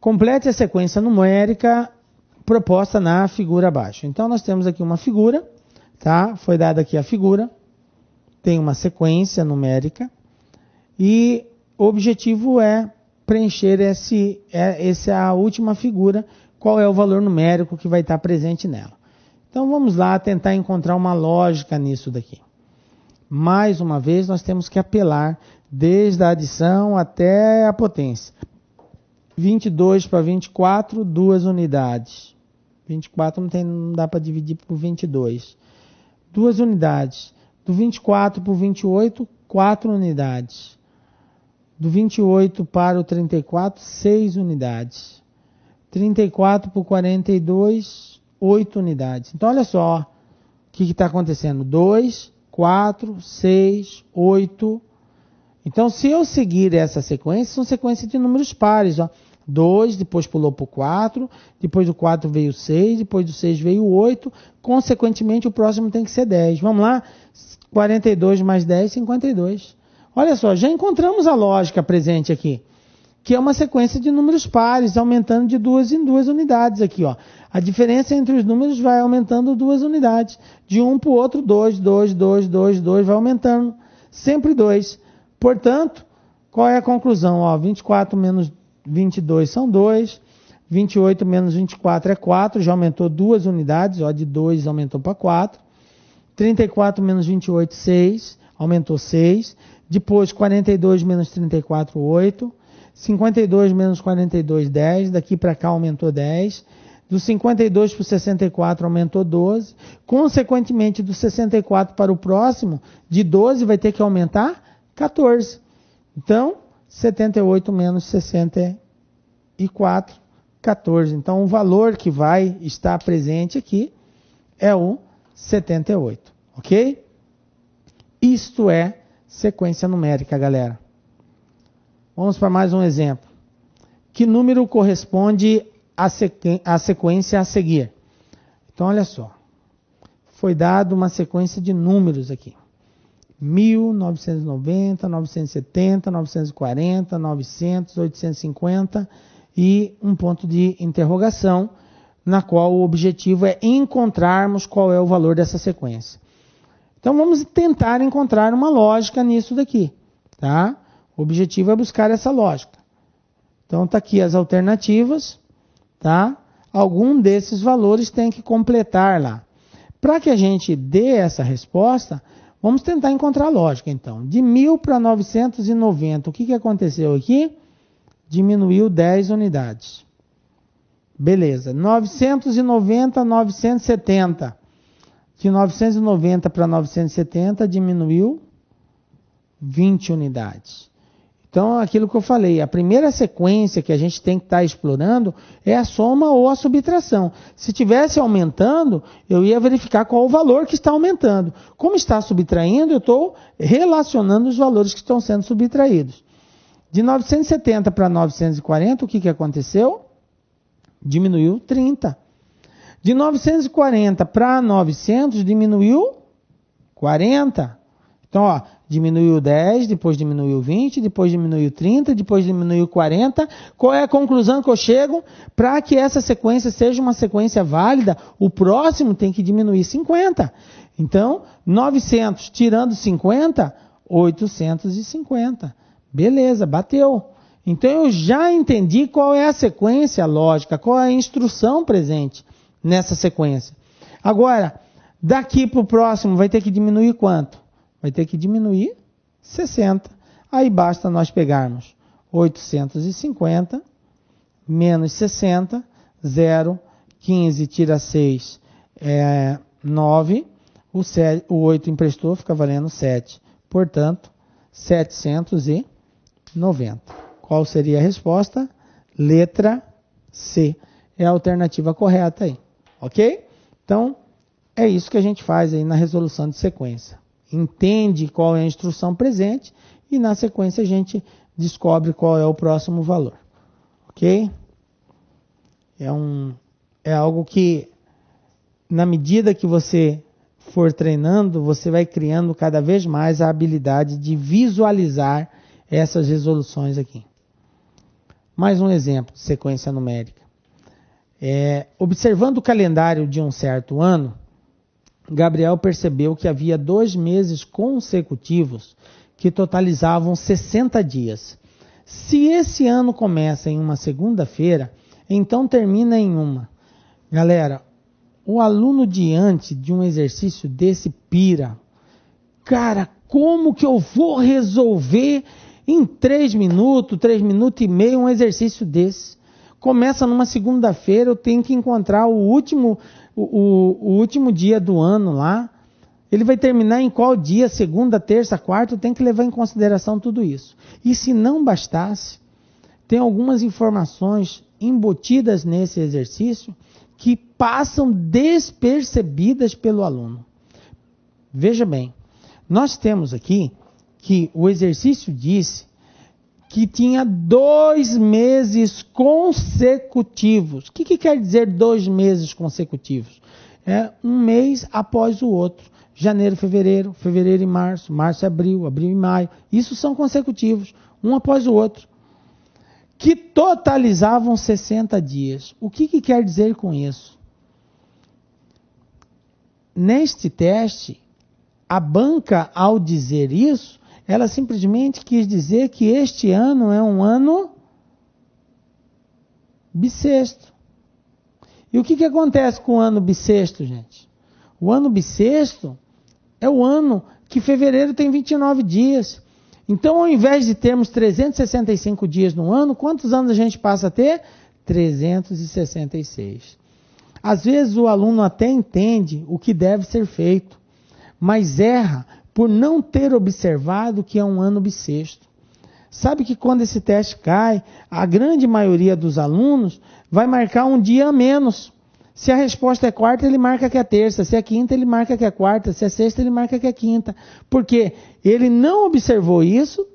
Complete a sequência numérica proposta na figura abaixo. Então, nós temos aqui uma figura, tá? Foi dada aqui a figura. Tem uma sequência numérica. E o objetivo é preencher essa última figura, qual é o valor numérico que vai estar presente nela. Então vamos lá tentar encontrar uma lógica nisso daqui. Mais uma vez nós temos que apelar desde a adição até a potência. 22 para 24, 2 unidades. 24 não dá para dividir por 22. 2 unidades. Do 24 para o 28, 4 unidades. Do 28 para o 34, 6 unidades. 34 para o 42, 8 unidades. Então, olha só o que está acontecendo. 2, 4, 6, 8. Então, se eu seguir essa sequência, são sequências de números pares. Ó. 2, depois pulou para o 4, depois do 4 veio 6, depois do 6 veio 8. Consequentemente, o próximo tem que ser 10. Vamos lá? 42 mais 10, 52. Olha só, já encontramos a lógica presente aqui, que é uma sequência de números pares, aumentando de 2 em 2 unidades aqui, ó. A diferença entre os números vai aumentando 2 unidades. De um para o outro, 2, 2, 2, 2, 2, vai aumentando. Sempre 2. Portanto, qual é a conclusão? Ó, 24 menos 22 são 2. 28 menos 24 é 4. Já aumentou 2 unidades. Ó, de 2 aumentou para 4. 34 menos 28, 6. Aumentou 6. Depois, 42 menos 34, 8. 52 menos 42, 10. Daqui para cá aumentou 10. Do 52 para o 64 aumentou 12. Consequentemente, do 64 para o próximo, de 12 vai ter que aumentar 14. Então, 78 menos 64, 14. Então, o valor que vai estar presente aqui é o 78, ok? Isto é sequência numérica, galera. Vamos para mais um exemplo. Que número corresponde à sequência a seguir? Então, olha só. Foi dado uma sequência de números aqui. 1990, 970, 940, 900, 850 e um ponto de interrogação, na qual o objetivo é encontrarmos qual é o valor dessa sequência. Então vamos tentar encontrar uma lógica nisso daqui, tá? O objetivo é buscar essa lógica. Então está aqui as alternativas, tá? Algum desses valores tem que completar lá. Para que a gente dê essa resposta, vamos tentar encontrar a lógica, então. De 1000 para 990, o que aconteceu aqui? Diminuiu 10 unidades. Beleza. 990, 970. De 990 para 970, diminuiu 20 unidades. Então, aquilo que eu falei, a primeira sequência que a gente tem que estar explorando é a soma ou a subtração. Se estivesse aumentando, eu ia verificar qual o valor que está aumentando. Como está subtraindo, eu estou relacionando os valores que estão sendo subtraídos. De 970 para 940, o que aconteceu? Diminuiu 30. De 940 para 900, diminuiu 40. Então, ó, diminuiu 10, depois diminuiu 20, depois diminuiu 30, depois diminuiu 40. Qual é a conclusão que eu chego? Para que essa sequência seja uma sequência válida, o próximo tem que diminuir 50. Então, 900 tirando 50, 850. Beleza, bateu. Então, eu já entendi qual é a sequência lógica, qual é a instrução presente nessa sequência. Agora, daqui para o próximo vai ter que diminuir quanto? Vai ter que diminuir 60. Aí basta nós pegarmos 850 menos 60, 0, 15 tira 6, 9, o 8 emprestou, fica valendo 7. Portanto, 790. Qual seria a resposta? Letra C. É a alternativa correta aí. Ok? Então, é isso que a gente faz aí na resolução de sequência. Entende qual é a instrução presente e na sequência a gente descobre qual é o próximo valor. Ok? É algo que, na medida que você for treinando, você vai criando cada vez mais a habilidade de visualizar essas resoluções aqui. Mais um exemplo de sequência numérica. Observando o calendário de um certo ano, Gabriel percebeu que havia 2 meses consecutivos que totalizavam 60 dias. Se esse ano começa em uma segunda-feira, então termina em uma. Galera, o aluno diante de um exercício desse pira. Cara, como que eu vou resolver em 3 minutos, 3 minutos e meio um exercício desse? Começa numa segunda-feira, eu tenho que encontrar o último dia do ano lá. Ele vai terminar em qual dia? Segunda, terça, quarta? Eu tenho que levar em consideração tudo isso. E se não bastasse, tem algumas informações embutidas nesse exercício que passam despercebidas pelo aluno. Veja bem, nós temos aqui que o exercício disse que tinha 2 meses consecutivos. O que quer dizer 2 meses consecutivos? É um mês após o outro. Janeiro, fevereiro e março, março e abril e maio. Isso são consecutivos, um após o outro. Que totalizavam 60 dias. O que quer dizer com isso? Neste teste, a banca, ao dizer isso, ela simplesmente quis dizer que este ano é um ano bissexto. E o que acontece com o ano bissexto, gente? O ano bissexto é o ano que fevereiro tem 29 dias. Então, ao invés de termos 365 dias no ano, quantos anos a gente passa a ter? 366. Às vezes o aluno até entende o que deve ser feito, mas erra por não ter observado que é um ano bissexto. sabe que quando esse teste cai, a grande maioria dos alunos vai marcar um dia a menos. Se a resposta é quarta, ele marca que é terça. Se é quinta, ele marca que é quarta. Se é sexta, ele marca que é quinta. Porque ele não observou isso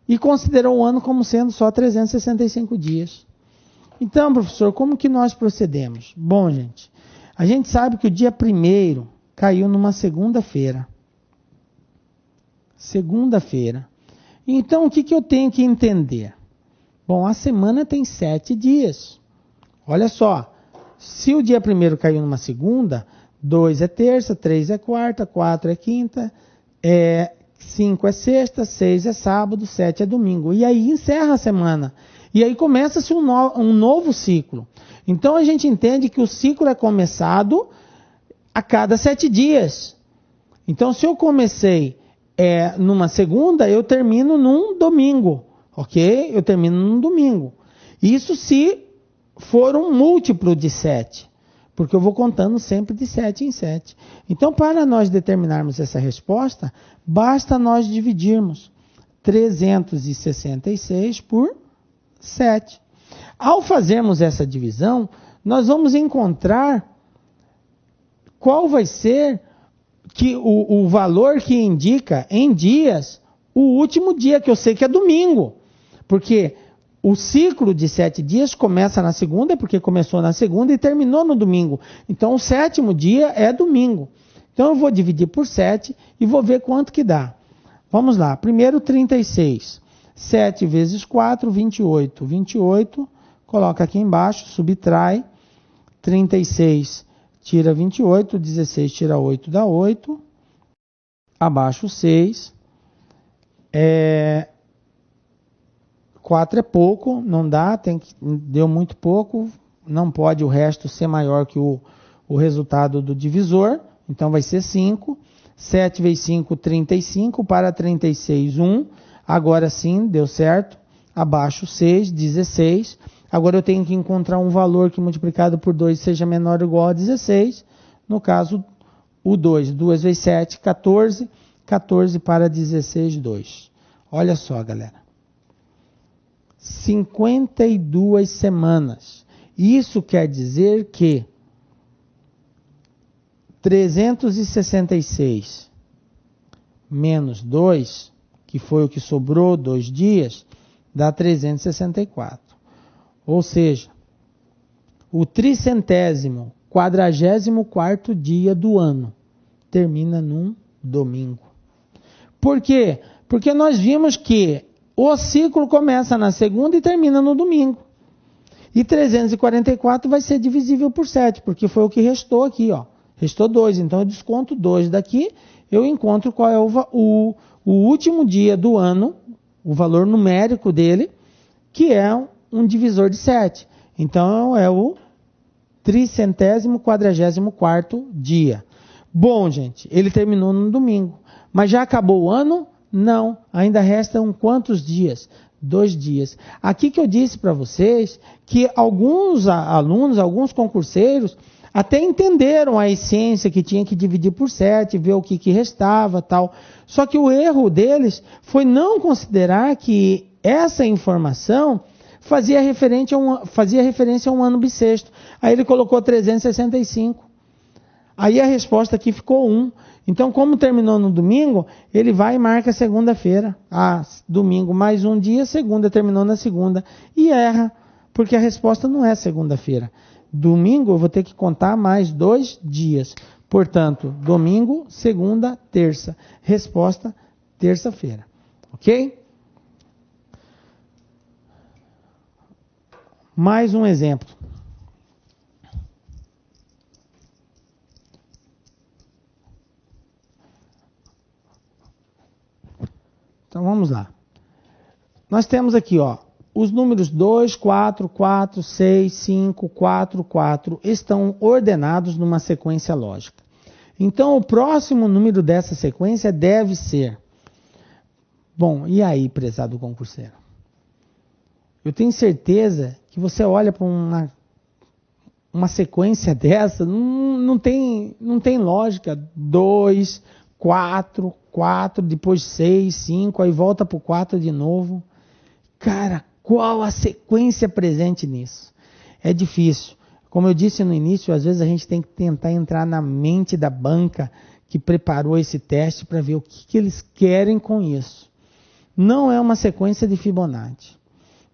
e considerou o ano como sendo só 365 dias. Então, professor, como que nós procedemos? Bom, gente, a gente sabe que o dia 1º caiu numa segunda-feira. Segunda-feira. Então, o que eu tenho que entender? Bom, a semana tem 7 dias. Olha só, se o dia 1º caiu numa segunda, 2 é terça, 3 é quarta, 4 é quinta, 5 é sexta, 6 é sábado, 7 é domingo. E aí encerra a semana. E aí começa-se um novo ciclo. Então a gente entende que o ciclo é começado a cada 7 dias. Então se eu comecei numa segunda, eu termino num domingo, ok? Eu termino num domingo. Isso se for um múltiplo de 7, porque eu vou contando sempre de 7 em 7. Então, para nós determinarmos essa resposta, basta nós dividirmos 366 por 7. Ao fazermos essa divisão, nós vamos encontrar qual vai ser o valor que indica em dias o último dia, que eu sei que é domingo. Porque o ciclo de 7 dias começa na segunda, porque começou na segunda e terminou no domingo. Então o 7º dia é domingo. Então eu vou dividir por 7 e vou ver quanto que dá. Vamos lá. Primeiro 36. 7 vezes 4, 28. 28, coloca aqui embaixo, subtrai. 36 tira 28, 16 tira 8, dá 8. Abaixo 6. 4 é pouco, não dá, deu muito pouco. Não pode o resto ser maior que o resultado do divisor. Então vai ser 5. 7 vezes 5, 35. Para 36, 1. Agora sim, deu certo. Abaixo 6, 16. Agora eu tenho que encontrar um valor que multiplicado por 2 seja menor ou igual a 16. No caso, o 2. 2 vezes 7, 14. 14 para 16, 2. Olha só, galera. 52 semanas. Isso quer dizer que 366 menos 2, que foi o que sobrou, 2 dias, dá 364. Ou seja, o 344º dia do ano termina num domingo. Por quê? Porque nós vimos que o ciclo começa na segunda e termina no domingo. E 344 vai ser divisível por 7, porque foi o que restou aqui, ó. Restou 2, então eu desconto 2 daqui, eu encontro qual é o último dia do ano, o valor numérico dele, que é um divisor de 7. Então é o 344º dia. Bom, gente, ele terminou no domingo. Mas já acabou o ano? Não, ainda restam quantos dias? 2 dias. Aqui que eu disse para vocês que alguns alunos, alguns concurseiros, até entenderam a essência que tinha que dividir por 7, ver o que restava, tal. Só que o erro deles foi não considerar que essa informação fazia referência a um ano bissexto. Aí ele colocou 365. Aí a resposta aqui ficou 1. Então, como terminou no domingo, ele vai e marca segunda-feira. Domingo mais um dia, segunda terminou na segunda. E erra, porque a resposta não é segunda-feira. Domingo eu vou ter que contar mais 2 dias. Portanto, domingo, segunda, terça. Resposta, terça-feira. Ok? Mais um exemplo. Então vamos lá. Nós temos aqui, ó, os números 2, 4, 4, 6, 5, 4, 4 estão ordenados numa sequência lógica. Então o próximo número dessa sequência deve ser... Bom, e aí, prezado concurseiro? Eu tenho certeza que você olha para uma sequência dessa, não tem lógica. 2, 4, 4, depois 6, 5, aí volta para o 4 de novo. Cara, qual a sequência presente nisso? É difícil. Como eu disse no início, às vezes a gente tem que tentar entrar na mente da banca que preparou esse teste para ver o que eles querem com isso. Não é uma sequência de Fibonacci.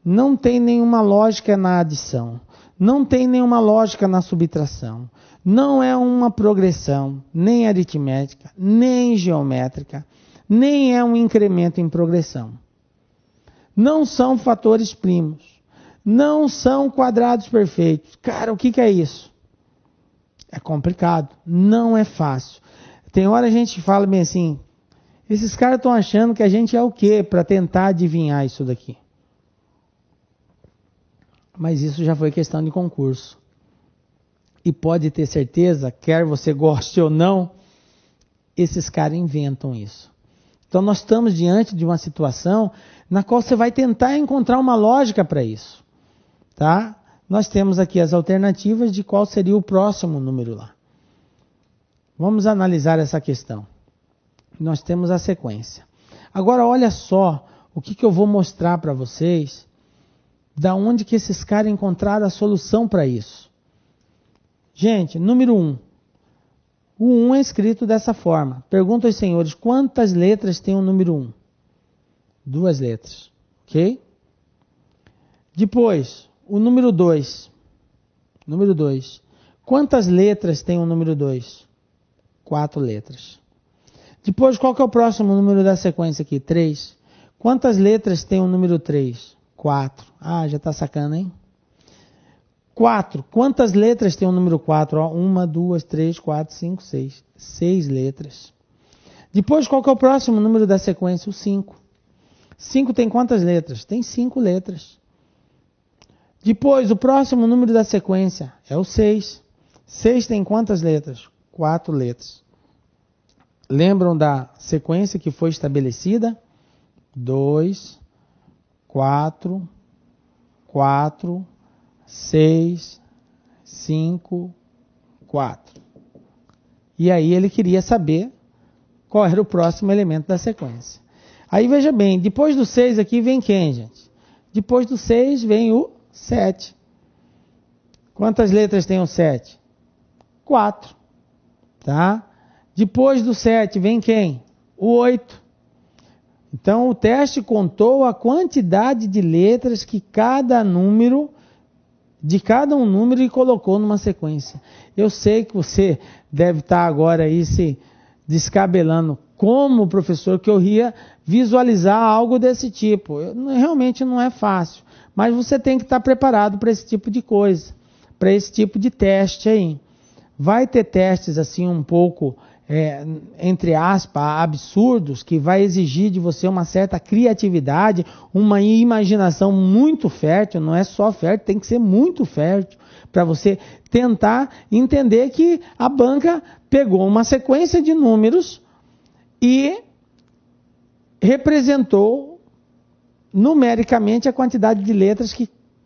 Não tem nenhuma lógica na adição. Não tem nenhuma lógica na subtração. Não é uma progressão, nem aritmética, nem geométrica, nem é um incremento em progressão. Não são fatores primos. Não são quadrados perfeitos. Cara, o que é isso? É complicado. Não é fácil. Tem hora a gente fala bem assim, esses caras estão achando que a gente é o quê para tentar adivinhar isso daqui? Mas isso já foi questão de concurso. E pode ter certeza, quer você goste ou não, esses caras inventam isso. Então nós estamos diante de uma situação na qual você vai tentar encontrar uma lógica para isso. Tá? Nós temos aqui as alternativas de qual seria o próximo número lá. Vamos analisar essa questão. Nós temos a sequência. Agora olha só o que eu vou mostrar para vocês, da onde que esses caras encontraram a solução para isso. Gente, número 1. O 1 é escrito dessa forma. Pergunto aos senhores, quantas letras tem o número 1? 2 letras. Ok? Depois, o número 2. Número 2. Quantas letras tem o número 2? 4 letras. Depois, qual que é o próximo número da sequência aqui? 3. Quantas letras tem o número 3? 4. Ah, já está sacando, hein? 4. Quantas letras tem o número 4? 1, 2, 3, 4, 5, 6. 6 letras. Depois, qual que é o próximo número da sequência? O 5. 5 tem quantas letras? Tem 5 letras. Depois, o próximo número da sequência é o 6. 6 tem quantas letras? 4 letras. Lembram da sequência que foi estabelecida? 2, 4, 4, 6, 5, 4. E aí ele queria saber qual era o próximo elemento da sequência. Aí veja bem, depois do 6 aqui vem quem, gente? Depois do 6 vem o 7. Quantas letras tem o 7? 4. Tá? Depois do 7 vem quem? O 8. Então o teste contou a quantidade de letras que cada número, de cada um número, e colocou numa sequência. Eu sei que você deve estar agora aí se descabelando. Como professor que eu ria visualizar algo desse tipo. Realmente não é fácil. Mas você tem que estar preparado para esse tipo de coisa, para esse tipo de teste aí. Vai ter testes assim um pouco, entre aspas, absurdos, que vai exigir de você uma certa criatividade, uma imaginação muito fértil, não é só fértil, tem que ser muito fértil, para você tentar entender que a banca pegou uma sequência de números e representou numericamente a quantidade de letras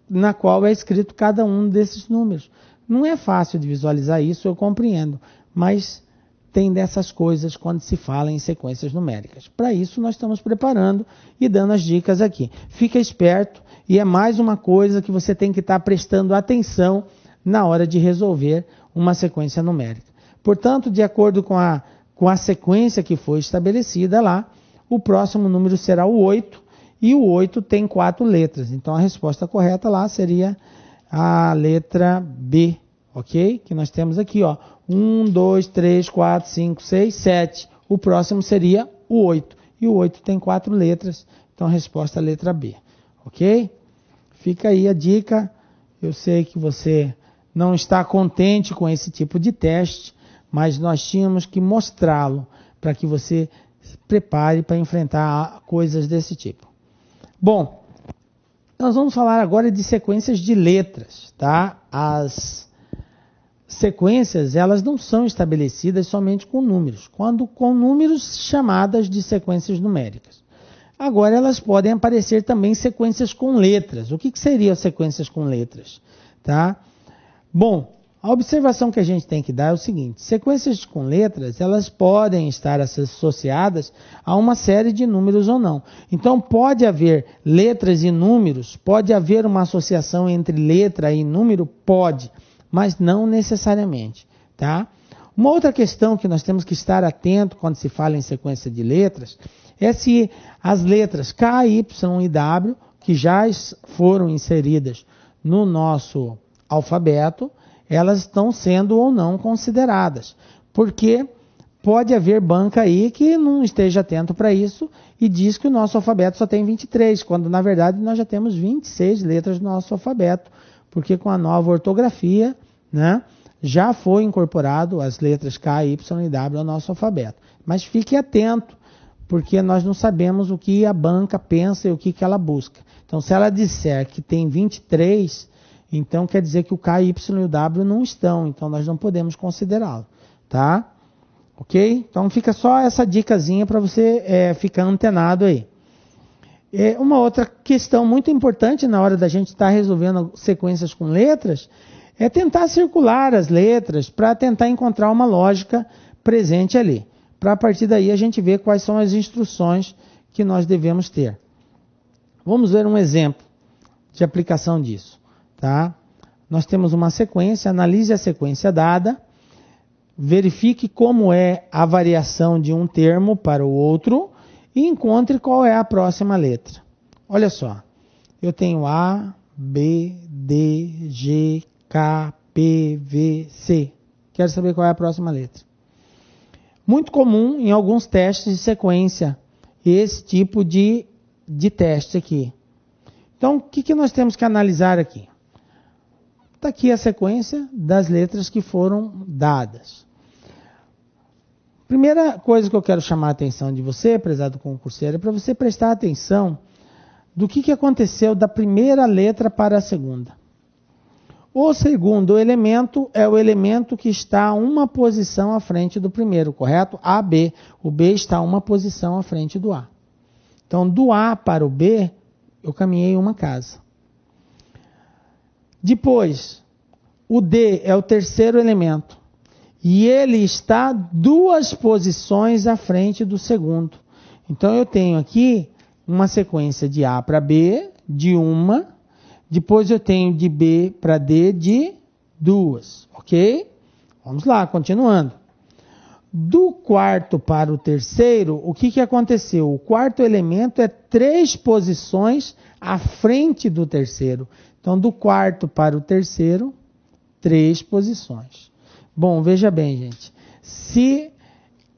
na qual é escrito cada um desses números. Não é fácil de visualizar isso, eu compreendo, mas tem dessas coisas quando se fala em sequências numéricas. Para isso nós estamos preparando e dando as dicas aqui. Fica esperto, e é mais uma coisa que você tem que estar prestando atenção na hora de resolver uma sequência numérica. Portanto, de acordo com a sequência que foi estabelecida lá, o próximo número será o 8, e o 8 tem 4 letras. Então a resposta correta lá seria a letra B, ok? Que nós temos aqui, ó, 1, 2, 3, 4, 5, 6, 7. O próximo seria o 8. E o 8 tem 4 letras, então a resposta é a letra B, ok? Fica aí a dica. Eu sei que você não está contente com esse tipo de teste, mas nós tínhamos que mostrá-lo para que você se prepare para enfrentar coisas desse tipo. Bom, nós vamos falar agora de sequências de letras, tá? As sequências, elas não são estabelecidas somente com números, quando com números chamadas de sequências numéricas. Agora elas podem aparecer também sequências com letras. O que seriam sequências com letras? Tá? Bom, A observação que a gente tem que dar é o seguinte: sequências com letras, elas podem estar associadas a uma série de números ou não. Então pode haver letras e números, pode haver uma associação entre letra e número, pode, mas não necessariamente, tá? Uma outra questão que nós temos que estar atento quando se fala em sequência de letras é se as letras K, Y e W, que já foram inseridas no nosso alfabeto, elas estão sendo ou não consideradas. Porque pode haver banca aí que não esteja atento para isso e diz que o nosso alfabeto só tem 23, quando na verdade nós já temos 26 letras no nosso alfabeto, porque com a nova ortografia, né, já foi incorporado as letras K, Y e W ao nosso alfabeto. Mas fique atento, porque nós não sabemos o que a banca pensa e o que ela busca. Então, se ela disser que tem 23, então quer dizer que o K, Y e o W não estão, então nós não podemos considerá-lo, tá? Ok? Então fica só essa dicasinha para você ficar antenado aí. Uma outra questão muito importante na hora da gente estar resolvendo sequências com letras é tentar circular as letras para tentar encontrar uma lógica presente ali. Para a partir daí a gente ver quais são as instruções que nós devemos ter. Vamos ver um exemplo de aplicação disso. Tá? Nós temos uma sequência, analise a sequência dada, verifique como é a variação de um termo para o outro e encontre qual é a próxima letra. Olha só, eu tenho A, B, D, G, K, P, V, C. Quero saber qual é a próxima letra. Muito comum em alguns testes de sequência, esse tipo de teste aqui. Então, o que nós temos que analisar aqui? Está aqui a sequência das letras que foram dadas. Primeira coisa que eu quero chamar a atenção de você, prezado concurseiro, é para você prestar atenção do que aconteceu da primeira letra para a segunda. O segundo elemento é o elemento que está uma posição à frente do primeiro, correto? A, B. O B está uma posição à frente do A. Então, do A para o B, eu caminhei uma casa. Depois, o D é o terceiro elemento. E ele está duas posições à frente do segundo. Então, eu tenho aqui uma sequência de A para B, de uma. Depois, eu tenho de B para D, de duas. Ok? Vamos lá, continuando. Do quarto para o terceiro, o que aconteceu? O quarto elemento é 3 posições à frente do terceiro. Então, do quarto para o terceiro, 3 posições. Bom, veja bem, gente. Se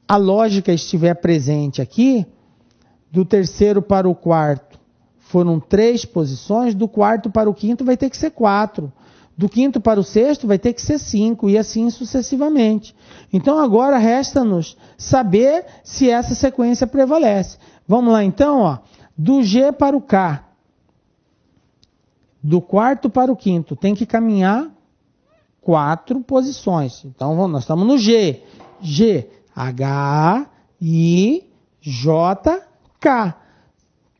a lógica estiver presente aqui, do terceiro para o quarto foram 3 posições, do quarto para o quinto vai ter que ser 4. Do quinto para o sexto vai ter que ser 5 e assim sucessivamente. Então agora resta-nos saber se essa sequência prevalece. Vamos lá então, ó. Do G para o K. Do quarto para o quinto tem que caminhar 4 posições. Então nós estamos no G. G, H, I, J, K.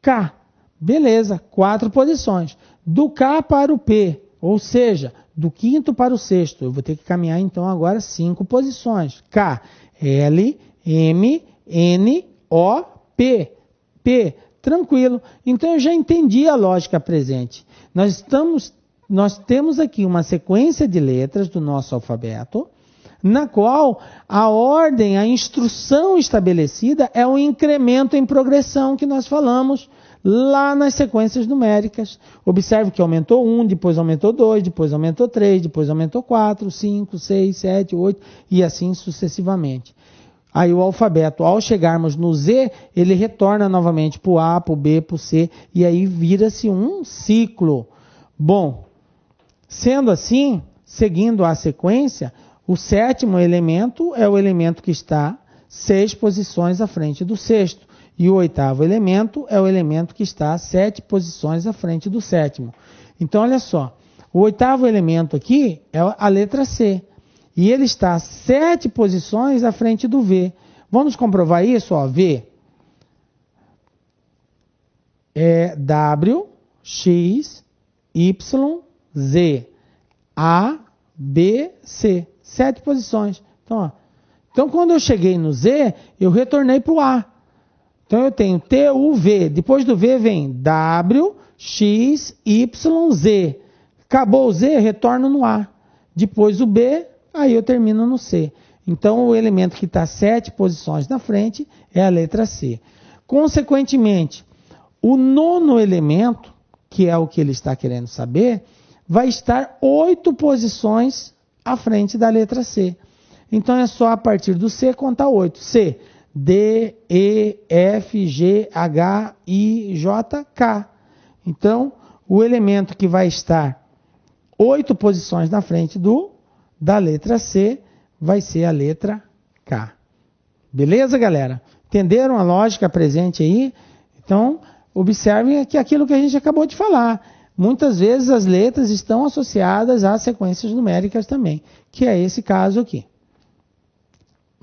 K. Beleza, 4 posições. Do K para o P. Ou seja, do quinto para o sexto, eu vou ter que caminhar então agora 5 posições. K, L, M, N, O, P. P, tranquilo. Então eu já entendi a lógica presente. Nós temos aqui uma sequência de letras do nosso alfabeto, na qual a ordem, a instrução estabelecida é o incremento em progressão que nós falamos lá nas sequências numéricas. Observe que aumentou 1, depois aumentou 2, depois aumentou 3, depois aumentou 4, 5, 6, 7, 8 e assim sucessivamente. Aí o alfabeto, ao chegarmos no Z, ele retorna novamente para o A, para o B, para o C e aí vira-se um ciclo. Bom, sendo assim, seguindo a sequência, o sétimo elemento é o elemento que está 6 posições à frente do sexto. E o oitavo elemento é o elemento que está 7 posições à frente do sétimo. Então, olha só. O oitavo elemento aqui é a letra C. E ele está 7 posições à frente do V. Vamos comprovar isso? Ó, V é W, X, Y, Z. A, B, C. 7 posições. Então, quando eu cheguei no Z, eu retornei para o A. Então, eu tenho T, U, V. Depois do V vem W, X, Y, Z. Acabou o Z, retorno no A. Depois o B, aí eu termino no C. Então, o elemento que está 7 posições na frente é a letra C. Consequentemente, o nono elemento, que é o que ele está querendo saber, vai estar 8 posições à frente da letra C. Então, é só a partir do C contar 8. C, D, E, F, G, H, I, J, K. Então, o elemento que vai estar 8 posições na frente da letra C vai ser a letra K. Beleza, galera? Entenderam a lógica presente aí? Então, observem que aquilo que a gente acabou de falar. Muitas vezes as letras estão associadas a sequências numéricas também, que é esse caso aqui.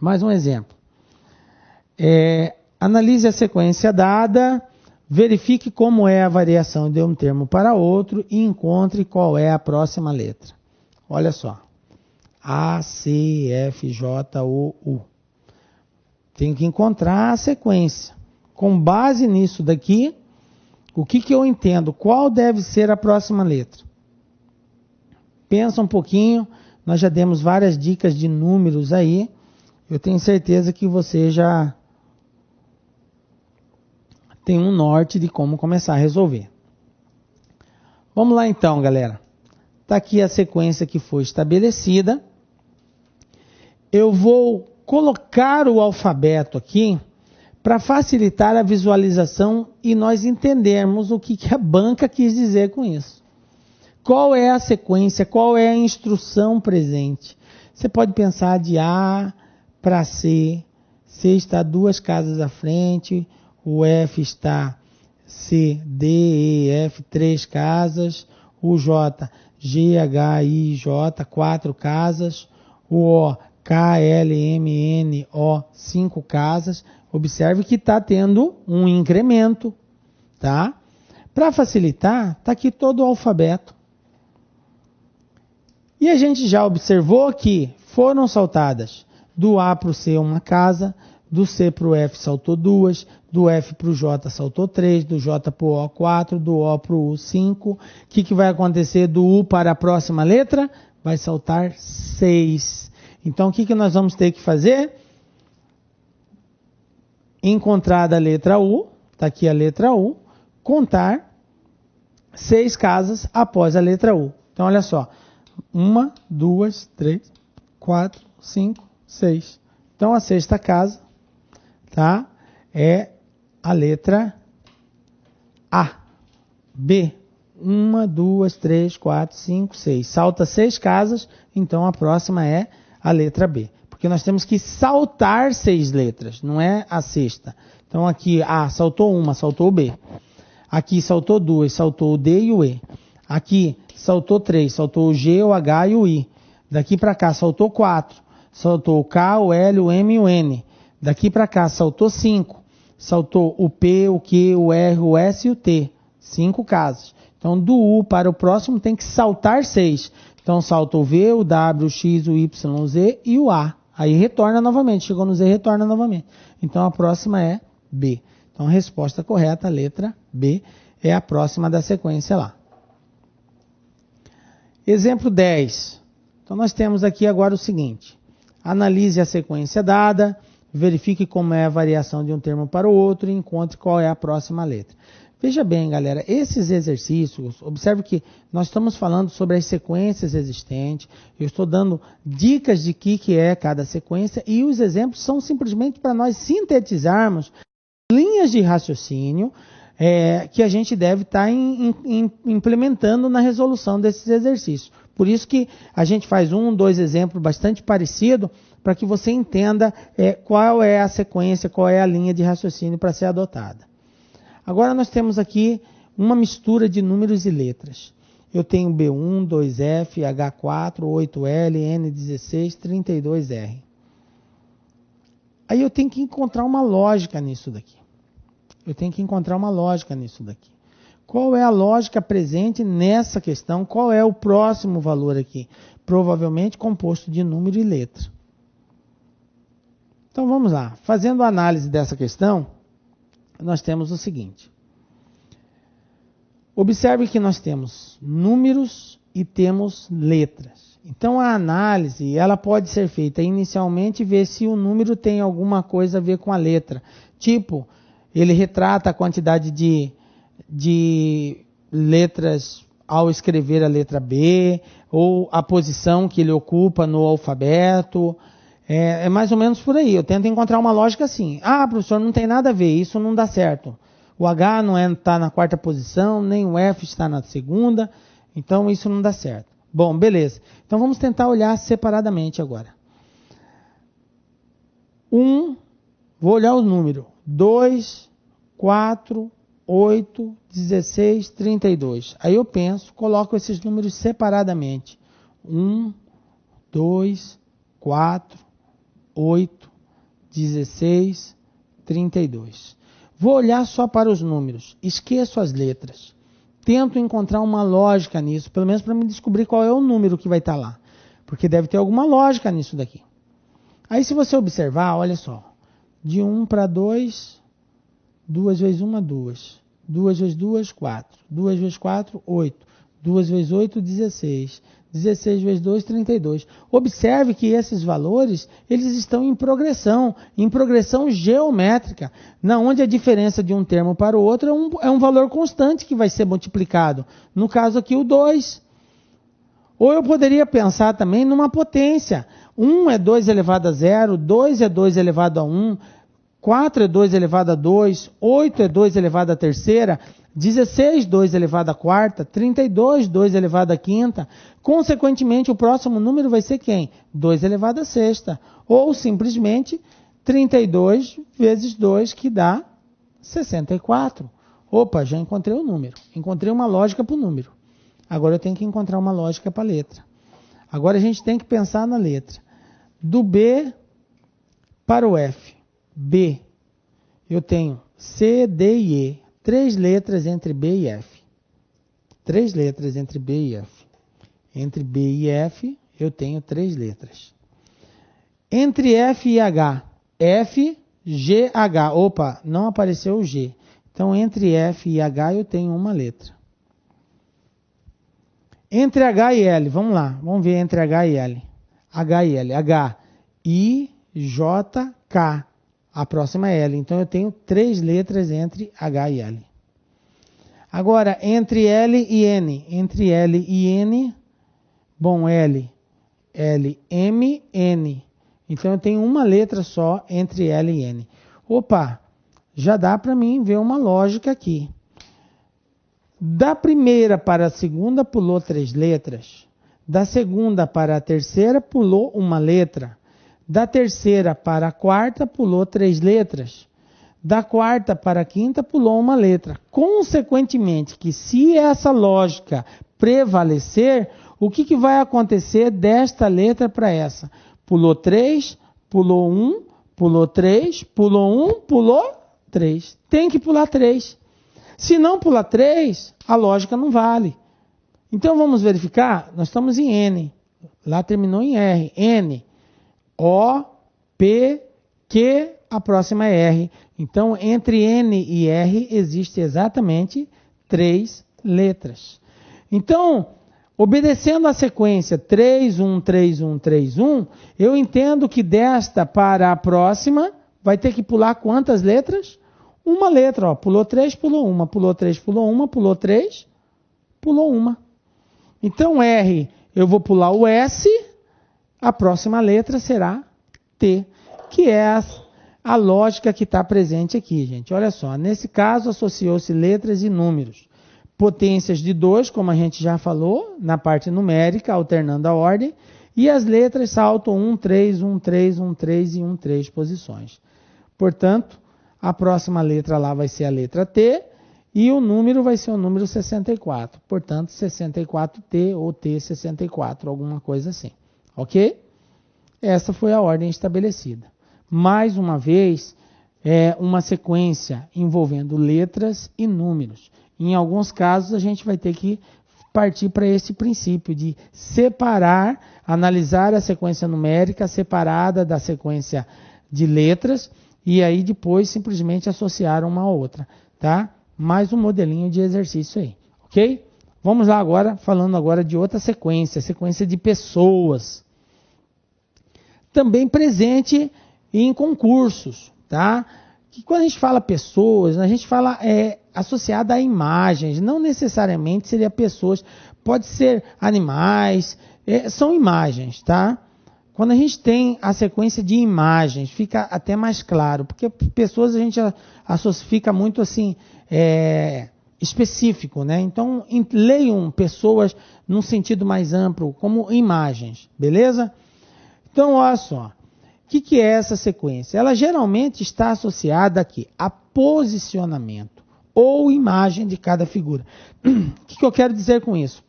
Mais um exemplo. Analise a sequência dada, verifique como é a variação de um termo para outro e encontre qual é a próxima letra. Olha só. A, C, F, J, O, U. Tem que encontrar a sequência. Com base nisso daqui, o que eu entendo? Qual deve ser a próxima letra? Pensa um pouquinho, nós já demos várias dicas de números aí. Eu tenho certeza que você já tem um norte de como começar a resolver. Vamos lá então, galera. Está aqui a sequência que foi estabelecida. Eu vou colocar o alfabeto aqui para facilitar a visualização e nós entendermos o que a banca quis dizer com isso. Qual é a sequência, qual é a instrução presente? Você pode pensar de A para C. C está 2 casas à frente, o F está C, D, E, F, 3 casas, o J, G, H, I, J, 4 casas, o O, K, L, M, N, O, 5 casas. Observe que está tendo um incremento, tá? Para facilitar, está aqui todo o alfabeto. E a gente já observou que foram saltadas do A para o C uma casa, do C para o F saltou 2, do F para o J saltou 3, do J para o O 4, do O para o U 5. O que vai acontecer do U para a próxima letra? Vai saltar 6. Então, o que nós vamos ter que fazer? Encontrada a letra U, está aqui a letra U, contar 6 casas após a letra U. Então, olha só. 1, 2, 3, 4, 5, 6. Então, a sexta casa, tá? É a letra A. B. 1, 2, 3, 4, 5, 6. Salta 6 casas, então a próxima é a letra B. Porque nós temos que saltar 6 letras, não é a sexta. Então aqui A saltou 1, saltou o B. Aqui saltou 2, saltou o D e o E. Aqui saltou 3, saltou o G, o H e o I. Daqui para cá saltou 4, saltou o K, o L, o M e o N. Daqui para cá saltou 5, saltou o P, o Q, o R, o S e o T. 5 casas. Então do U para o próximo tem que saltar 6. Então salta o V, o W, o X, o Y, o Z e o A. Aí retorna novamente. Chegou no Z, retorna novamente. Então a próxima é B. Então a resposta correta, a letra B, é a próxima da sequência lá. Exemplo 10. Então nós temos aqui agora o seguinte. Analise a sequência dada, verifique como é a variação de um termo para o outro e encontre qual é a próxima letra. Veja bem, galera, esses exercícios, observe que nós estamos falando sobre as sequências existentes, eu estou dando dicas de que é cada sequência e os exemplos são simplesmente para nós sintetizarmos linhas de raciocínio que a gente deve estar implementando na resolução desses exercícios. Por isso que a gente faz 1, 2 exemplos bastante parecidos para que você entenda qual é a sequência, qual é a linha de raciocínio para ser adotada. Agora nós temos aqui uma mistura de números e letras. Eu tenho B1, 2F, H4, 8L, N16, 32R. Aí eu tenho que encontrar uma lógica nisso daqui. Qual é a lógica presente nessa questão? Qual é o próximo valor aqui? Provavelmente composto de número e letra. Então vamos lá. Fazendo a análise dessa questão, nós temos o seguinte. Observe que nós temos números e temos letras. Então a análise ela pode ser feita inicialmente e ver se o número tem alguma coisa a ver com a letra. Tipo, ele retrata a quantidade de letras ao escrever a letra B, ou a posição que ele ocupa no alfabeto. É mais ou menos por aí. Eu tento encontrar uma lógica assim. Ah, professor, não tem nada a ver, isso não dá certo. O H não está na quarta posição, nem o F está na segunda, então isso não dá certo. Bom, beleza. Então vamos tentar olhar separadamente agora. Vou olhar o número. 2, 4, 8, 16, 32. Aí eu penso, coloco esses números separadamente. 1, 2, 4, 8, 16, 32. Vou olhar só para os números, esqueço as letras. Tento encontrar uma lógica nisso, pelo menos para me descobrir qual é o número que vai estar lá. Porque deve ter alguma lógica nisso daqui. Aí se você observar, olha só. De 1 para 2, 2 vezes 1, 2. 2 vezes 2, 4. 2 vezes 4, 8. 2 vezes 8, 16. 16 vezes 2, 32. Observe que esses valores, eles estão em progressão geométrica, na onde a diferença de um termo para o outro é um valor constante que vai ser multiplicado. No caso aqui, o 2. Ou eu poderia pensar também numa potência. 1 é 2 elevado a 0, 2 é 2 elevado a 1, 4 é 2 elevado a 2, 8 é 2 elevado a terceira, 16, 2 elevado à quarta, 32, 2 elevado à quinta. Consequentemente, o próximo número vai ser quem? 2 elevado à sexta. Ou simplesmente 32 vezes 2, que dá 64. Opa, já encontrei o número. Encontrei uma lógica para o número. Agora eu tenho que encontrar uma lógica para a letra. Agora a gente tem que pensar na letra. Do B para o F. B. Eu tenho C, D e E. 3 letras entre B e F. 3 letras entre B e F. Entre B e F, eu tenho 3 letras. Entre F e H. F, G, H. Opa, não apareceu o G. Então, entre F e H, eu tenho uma letra. Entre H e L, vamos lá. Vamos ver entre H e L. H e L. H, I, J, K. A próxima é L. Então, eu tenho 3 letras entre H e L. Agora, entre L e N. Entre L e N, bom, L, M, N. Então, eu tenho uma letra só entre L e N. Opa, já dá para mim ver uma lógica aqui. Da primeira para a segunda, pulou 3 letras. Da segunda para a terceira, pulou uma letra. Da terceira para a quarta, pulou 3 letras. Da quarta para a quinta, pulou uma letra. Consequentemente, que se essa lógica prevalecer, o que vai acontecer desta letra para essa? Pulou 3, pulou 1, pulou 3, pulou 1, pulou 3. Tem que pular 3. Se não pular 3, a lógica não vale. Então vamos verificar, nós estamos em N. Lá terminou em R. N. O, P, Q, a próxima é R. Então, entre N e R existe exatamente 3 letras. Então, obedecendo a sequência 3, 1, 3, 1, 3, 1, eu entendo que desta para a próxima vai ter que pular quantas letras? Uma letra. Ó. Pulou 3, pulou uma. Pulou 3, pulou uma. Pulou 3, pulou uma. Então, R, eu vou pular o S. A próxima letra será T, que é a lógica que está presente aqui, gente. Olha só, nesse caso associou-se letras e números. Potências de 2, como a gente já falou, na parte numérica, alternando a ordem, e as letras saltam 1, 3, 1, 3, 1, 3 e 1, 3 posições. Portanto, a próxima letra lá vai ser a letra T, e o número vai ser o número 64. Portanto, 64T ou T64, alguma coisa assim. Ok? Essa foi a ordem estabelecida. Mais uma vez, é uma sequência envolvendo letras e números. Em alguns casos, a gente vai ter que partir para esse princípio de separar, analisar a sequência numérica separada da sequência de letras e aí depois simplesmente associar uma a outra, tá? Mais um modelinho de exercício aí, ok? Vamos lá agora, falando agora de outra sequência, sequência de pessoas. Também presente em concursos, tá? Que quando a gente fala pessoas, a gente fala associada a imagens, não necessariamente seria pessoas, pode ser animais, são imagens, tá? Quando a gente tem a sequência de imagens, fica até mais claro, porque pessoas a gente fica muito assim, específico, né? Então, leiam pessoas num sentido mais amplo, como imagens, beleza? Então, olha só. O que é essa sequência? Ela geralmente está associada aqui a posicionamento ou imagem de cada figura. O que eu quero dizer com isso?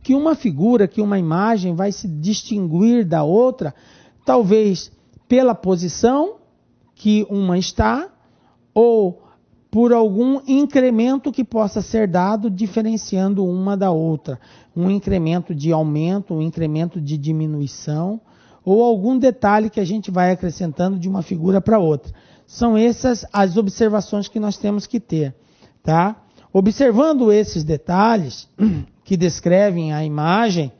Que uma figura, que uma imagem vai se distinguir da outra, talvez pela posição que uma está ou por algum incremento que possa ser dado diferenciando uma da outra. Um incremento de aumento, um incremento de diminuição, ou algum detalhe que a gente vai acrescentando de uma figura para outra. São essas as observações que nós temos que ter, tá? Observando esses detalhes que descrevem a imagem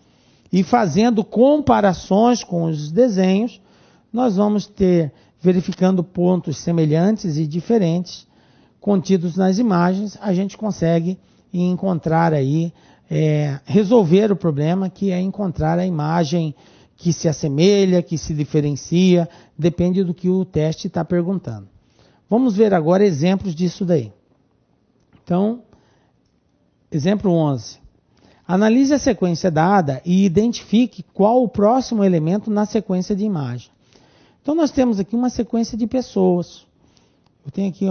e fazendo comparações com os desenhos, nós vamos ter, verificando pontos semelhantes e diferentes contidos nas imagens, a gente consegue encontrar aí, resolver o problema, que é encontrar a imagem que se assemelha, que se diferencia, depende do que o teste está perguntando. Vamos ver agora exemplos disso daí. Então, exemplo 11. Analise a sequência dada e identifique qual o próximo elemento na sequência de imagem. Então, nós temos aqui uma sequência de pessoas. Eu tenho aqui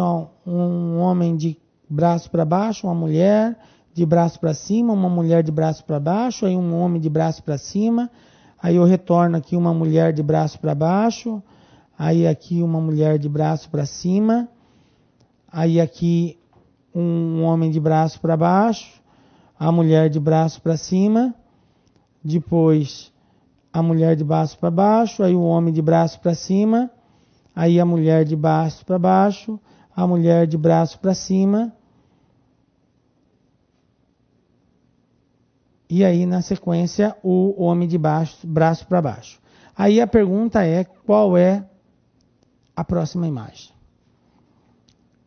um homem de braço para baixo, uma mulher de braço para cima, uma mulher de braço para baixo, aí um homem de braço para cima. Aí eu retorno aqui uma mulher de braço para baixo, aí aqui uma mulher de braço para cima, aí aqui um homem de braço para baixo, a mulher de braço para cima, depois a mulher de braço para baixo, aí o homem de braço para cima, aí a mulher de braço para baixo, a mulher de braço para cima, e aí, na sequência, o homem de braço para baixo. Aí a pergunta é, qual é a próxima imagem?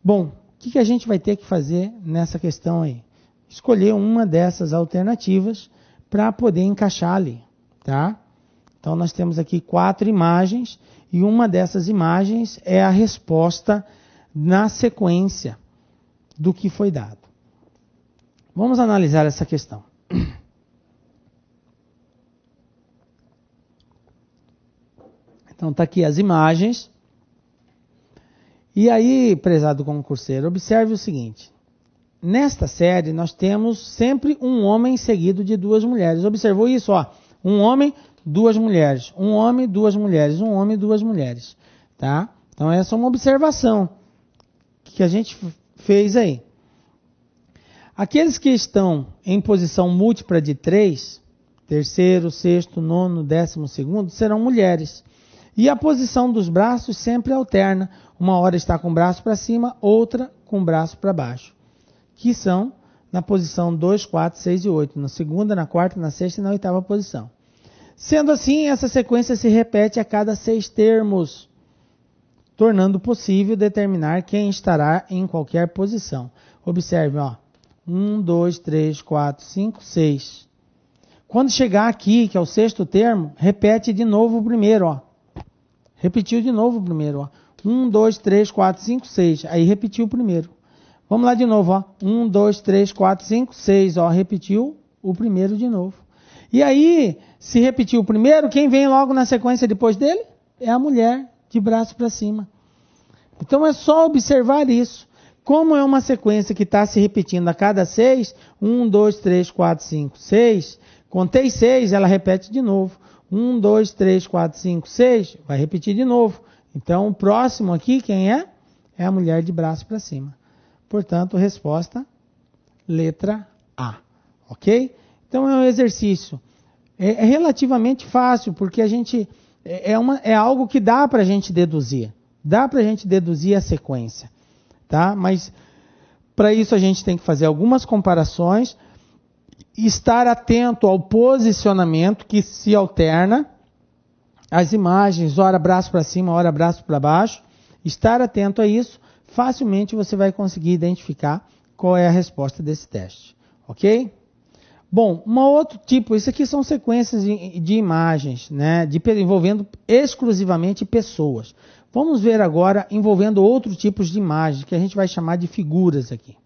Bom, o que a gente vai ter que fazer nessa questão aí? Escolher uma dessas alternativas para poder encaixar ali, tá? Então, nós temos aqui 4 imagens, e uma dessas imagens é a resposta na sequência do que foi dado. Vamos analisar essa questão. Então, está aqui as imagens. E aí, prezado concurseiro, observe o seguinte. Nesta série, nós temos sempre um homem seguido de 2 mulheres. Observou isso? Ó, um homem, 2 mulheres. Um homem, 2 mulheres. Um homem, 2 mulheres. Tá? Então, essa é uma observação que a gente fez aí. Aqueles que estão em posição múltipla de 3, terceiro, sexto, nono, 12º, serão mulheres. E a posição dos braços sempre alterna. Uma hora está com o braço para cima, outra com o braço para baixo. Que são na posição 2, 4, 6 e 8. Na segunda, na quarta, na sexta e na 8ª posição. Sendo assim, essa sequência se repete a cada 6 termos, tornando possível determinar quem estará em qualquer posição. Observe, ó. 1, 2, 3, 4, 5, 6. Quando chegar aqui, que é o 6º termo, repete de novo o primeiro, ó. Repetiu de novo o primeiro, ó. 1, 2, 3, 4, 5, 6. Aí repetiu o primeiro. Vamos lá de novo, ó. 1, 2, 3, 4, 5, 6, ó. Repetiu o primeiro de novo. E aí, se repetiu o primeiro, quem vem logo na sequência depois dele? É a mulher de braço para cima. Então é só observar isso. Como é uma sequência que está se repetindo a cada 6, 1, 2, 3, 4, 5, 6, contei 6, ela repete de novo. 1, 2, 3, 4, 5, 6, vai repetir de novo. Então, o próximo aqui, quem é? É a mulher de braço para cima. Portanto, resposta letra A, ok? Então é um exercício. É relativamente fácil, porque a gente é algo que dá para a gente deduzir. Dá para a gente deduzir a sequência, tá? Mas para isso a gente tem que fazer algumas comparações, estar atento ao posicionamento que se alterna, as imagens, ora braço para cima, ora braço para baixo, estar atento a isso, facilmente você vai conseguir identificar qual é a resposta desse teste, ok? Bom, um outro tipo, isso aqui são sequências de imagens, né, envolvendo exclusivamente pessoas. Vamos ver agora envolvendo outros tipos de imagens, que a gente vai chamar de figuras aqui,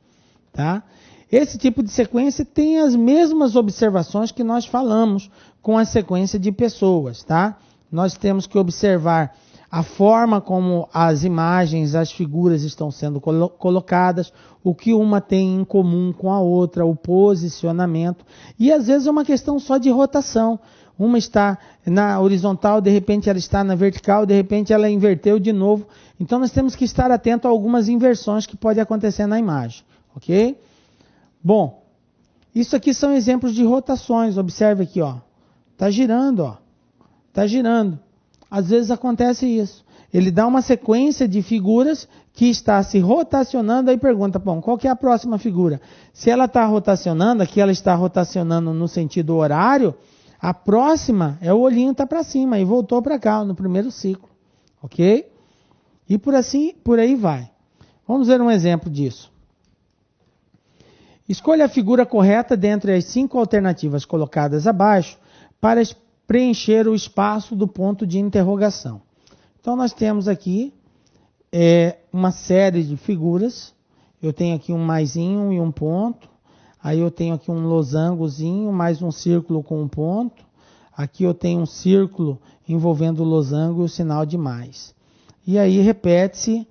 tá? Esse tipo de sequência tem as mesmas observações que nós falamos com a sequência de pessoas, tá? Nós temos que observar a forma como as imagens, as figuras estão sendo colocadas, o que uma tem em comum com a outra, o posicionamento. E às vezes é uma questão só de rotação. Uma está na horizontal, de repente ela está na vertical, de repente ela inverteu de novo. Então nós temos que estar atento a algumas inversões que podem acontecer na imagem, ok? Bom, isso aqui são exemplos de rotações. Observe aqui, ó. Tá girando, ó. Tá girando. Às vezes acontece isso. Ele dá uma sequência de figuras que está se rotacionando, aí pergunta, bom, qual que é a próxima figura? Se ela está rotacionando, aqui ela está rotacionando no sentido horário, a próxima é o olhinho tá para cima e voltou para cá, no primeiro ciclo. Ok? E por aí vai. Vamos ver um exemplo disso. Escolha a figura correta dentre as 5 alternativas colocadas abaixo para preencher o espaço do ponto de interrogação. Então nós temos aqui uma série de figuras. Eu tenho aqui um maisinho e um ponto. Aí eu tenho aqui um losangozinho, mais um círculo com um ponto. Aqui eu tenho um círculo envolvendo o losango e o sinal de mais. E aí repete-se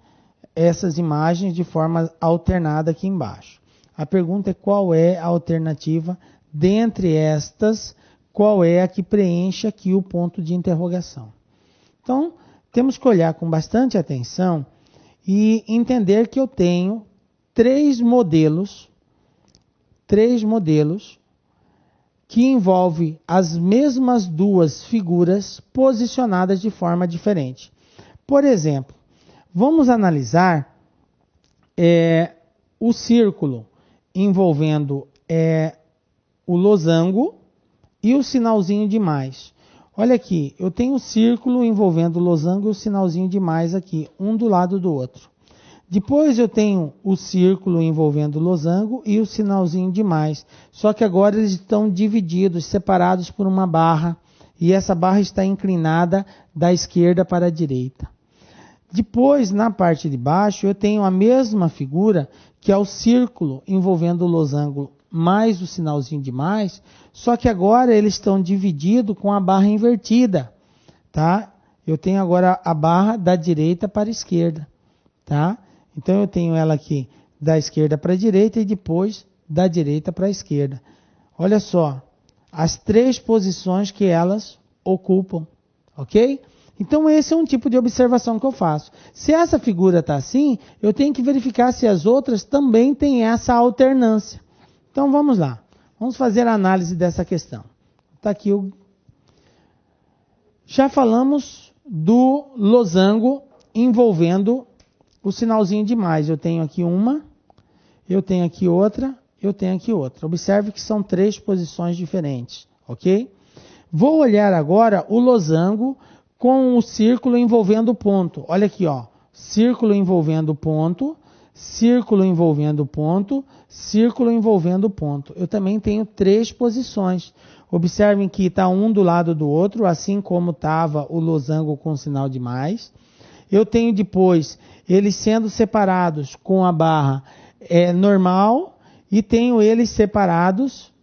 essas imagens de forma alternada aqui embaixo. A pergunta é qual é a alternativa dentre estas, qual é a que preenche aqui o ponto de interrogação. Então, temos que olhar com bastante atenção e entender que eu tenho três modelos que envolvem as mesmas duas figuras posicionadas de forma diferente. Por exemplo, vamos analisar o círculo envolvendo o losango e o sinalzinho de mais. Olha aqui, eu tenho o círculo envolvendo o losango e o sinalzinho de mais aqui, um do lado do outro. Depois eu tenho o círculo envolvendo o losango e o sinalzinho de mais. Só que agora eles estão divididos, separados por uma barra. E essa barra está inclinada da esquerda para a direita. Depois, na parte de baixo, eu tenho a mesma figura, que é o círculo envolvendo o losango mais o sinalzinho de mais, só que agora eles estão divididos com a barra invertida, tá? Eu tenho agora a barra da direita para a esquerda, tá? Então eu tenho ela aqui da esquerda para a direita e depois da direita para a esquerda. Olha só, as três posições que elas ocupam, ok? Então esse é um tipo de observação que eu faço. Se essa figura está assim, eu tenho que verificar se as outras também têm essa alternância. Então vamos lá, vamos fazer a análise dessa questão. Está aqui Já falamos do losango envolvendo o sinalzinho de mais. Eu tenho aqui uma, eu tenho aqui outra, eu tenho aqui outra. Observe que são três posições diferentes, ok? Vou olhar agora o losango com o círculo envolvendo o ponto. Olha aqui, ó, círculo envolvendo o ponto, círculo envolvendo o ponto, círculo envolvendo o ponto. Eu também tenho três posições. Observem que está um do lado do outro, assim como estava o losango com sinal de mais. Eu tenho depois eles sendo separados com a barra normal e tenho eles separados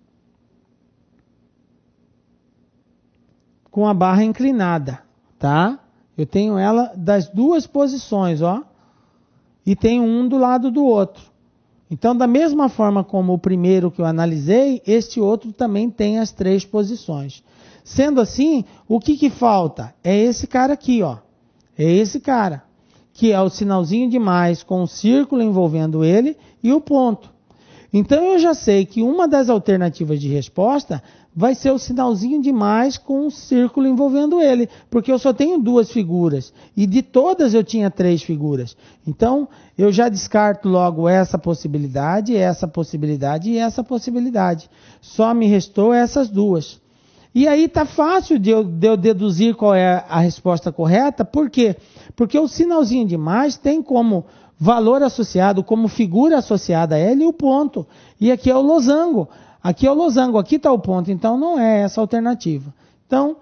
com a barra inclinada, tá? Eu tenho ela das duas posições, ó. E tenho um do lado do outro. Então, da mesma forma como o primeiro que eu analisei, este outro também tem as três posições. Sendo assim, o que falta? É esse cara aqui, ó. É esse cara, que é o sinalzinho de mais com o círculo envolvendo ele e o ponto. Então eu já sei que uma das alternativas de resposta vai ser o sinalzinho de mais com um círculo envolvendo ele, porque eu só tenho 2 figuras, e de todas eu tinha 3 figuras. Então eu já descarto logo essa possibilidade, essa possibilidade e essa possibilidade. Só me restou essas 2. E aí está fácil de eu deduzir qual é a resposta correta. Por quê? Porque o sinalzinho de mais tem como valor associado, como figura associada a ele, o ponto. E aqui é o losango. Aqui é o losango, aqui está o ponto. Então não é essa a alternativa. Então,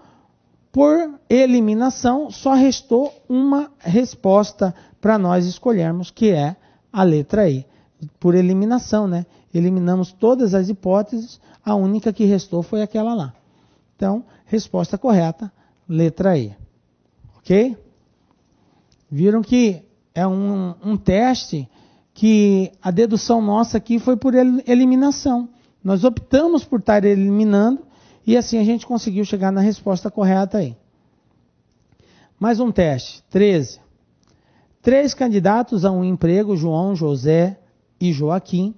por eliminação, só restou uma resposta para nós escolhermos, que é a letra I. Por eliminação, né? Eliminamos todas as hipóteses, a única que restou foi aquela lá. Então, resposta correta, letra I. Ok? Viram que é um teste que a dedução nossa aqui foi por eliminação. Nós optamos por estar eliminando e assim a gente conseguiu chegar na resposta correta aí. Mais um teste, 13. 3 candidatos a um emprego, João, José e Joaquim,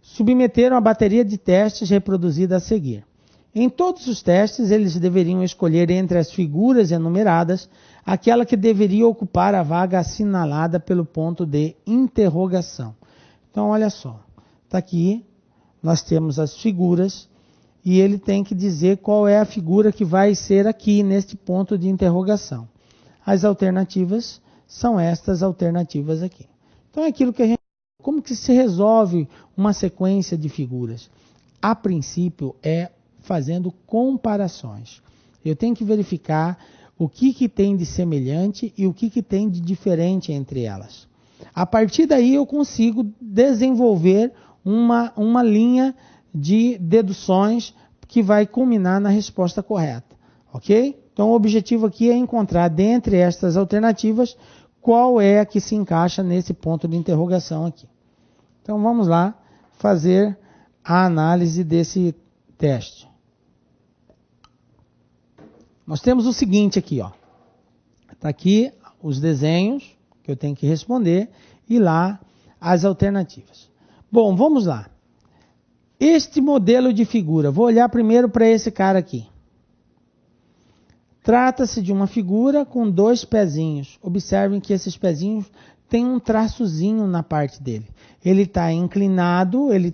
submeteram a bateria de testes reproduzida a seguir. Em todos os testes, eles deveriam escolher entre as figuras enumeradas aquela que deveria ocupar a vaga assinalada pelo ponto de interrogação. Então, olha só. Está aqui, nós temos as figuras e ele tem que dizer qual é a figura que vai ser aqui neste ponto de interrogação. As alternativas são estas alternativas aqui. Então, é aquilo que a gente... Como que se resolve uma sequência de figuras? A princípio, é fazendo comparações. Eu tenho que verificar o que tem de semelhante e o que tem de diferente entre elas. A partir daí eu consigo desenvolver uma linha de deduções que vai culminar na resposta correta. Ok? Então o objetivo aqui é encontrar dentre estas alternativas qual é a que se encaixa nesse ponto de interrogação aqui. Então vamos lá fazer a análise desse teste. Nós temos o seguinte aqui, ó. Está aqui os desenhos que eu tenho que responder e lá as alternativas. Bom, vamos lá. Este modelo de figura, vou olhar primeiro para esse cara aqui. Trata-se de uma figura com 2 pezinhos. Observem que esses pezinhos têm um traçozinho na parte dele. Ele está inclinado, ele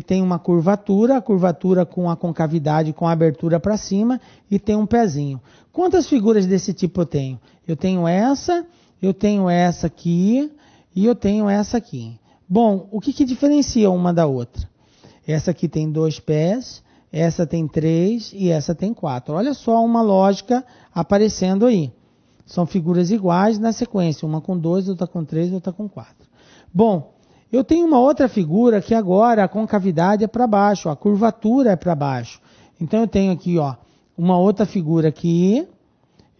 tem uma curvatura, a curvatura com a concavidade, com a abertura para cima, e tem um pezinho. Quantas figuras desse tipo eu tenho? Eu tenho essa aqui, e eu tenho essa aqui. Bom, o que diferencia uma da outra? Essa aqui tem 2 pés, essa tem 3 e essa tem 4. Olha só uma lógica aparecendo aí. São figuras iguais na sequência, uma com 2, outra com 3, outra com 4. Bom, eu tenho uma outra figura que agora a concavidade é para baixo, a curvatura é para baixo. Então eu tenho aqui, ó, uma outra figura aqui,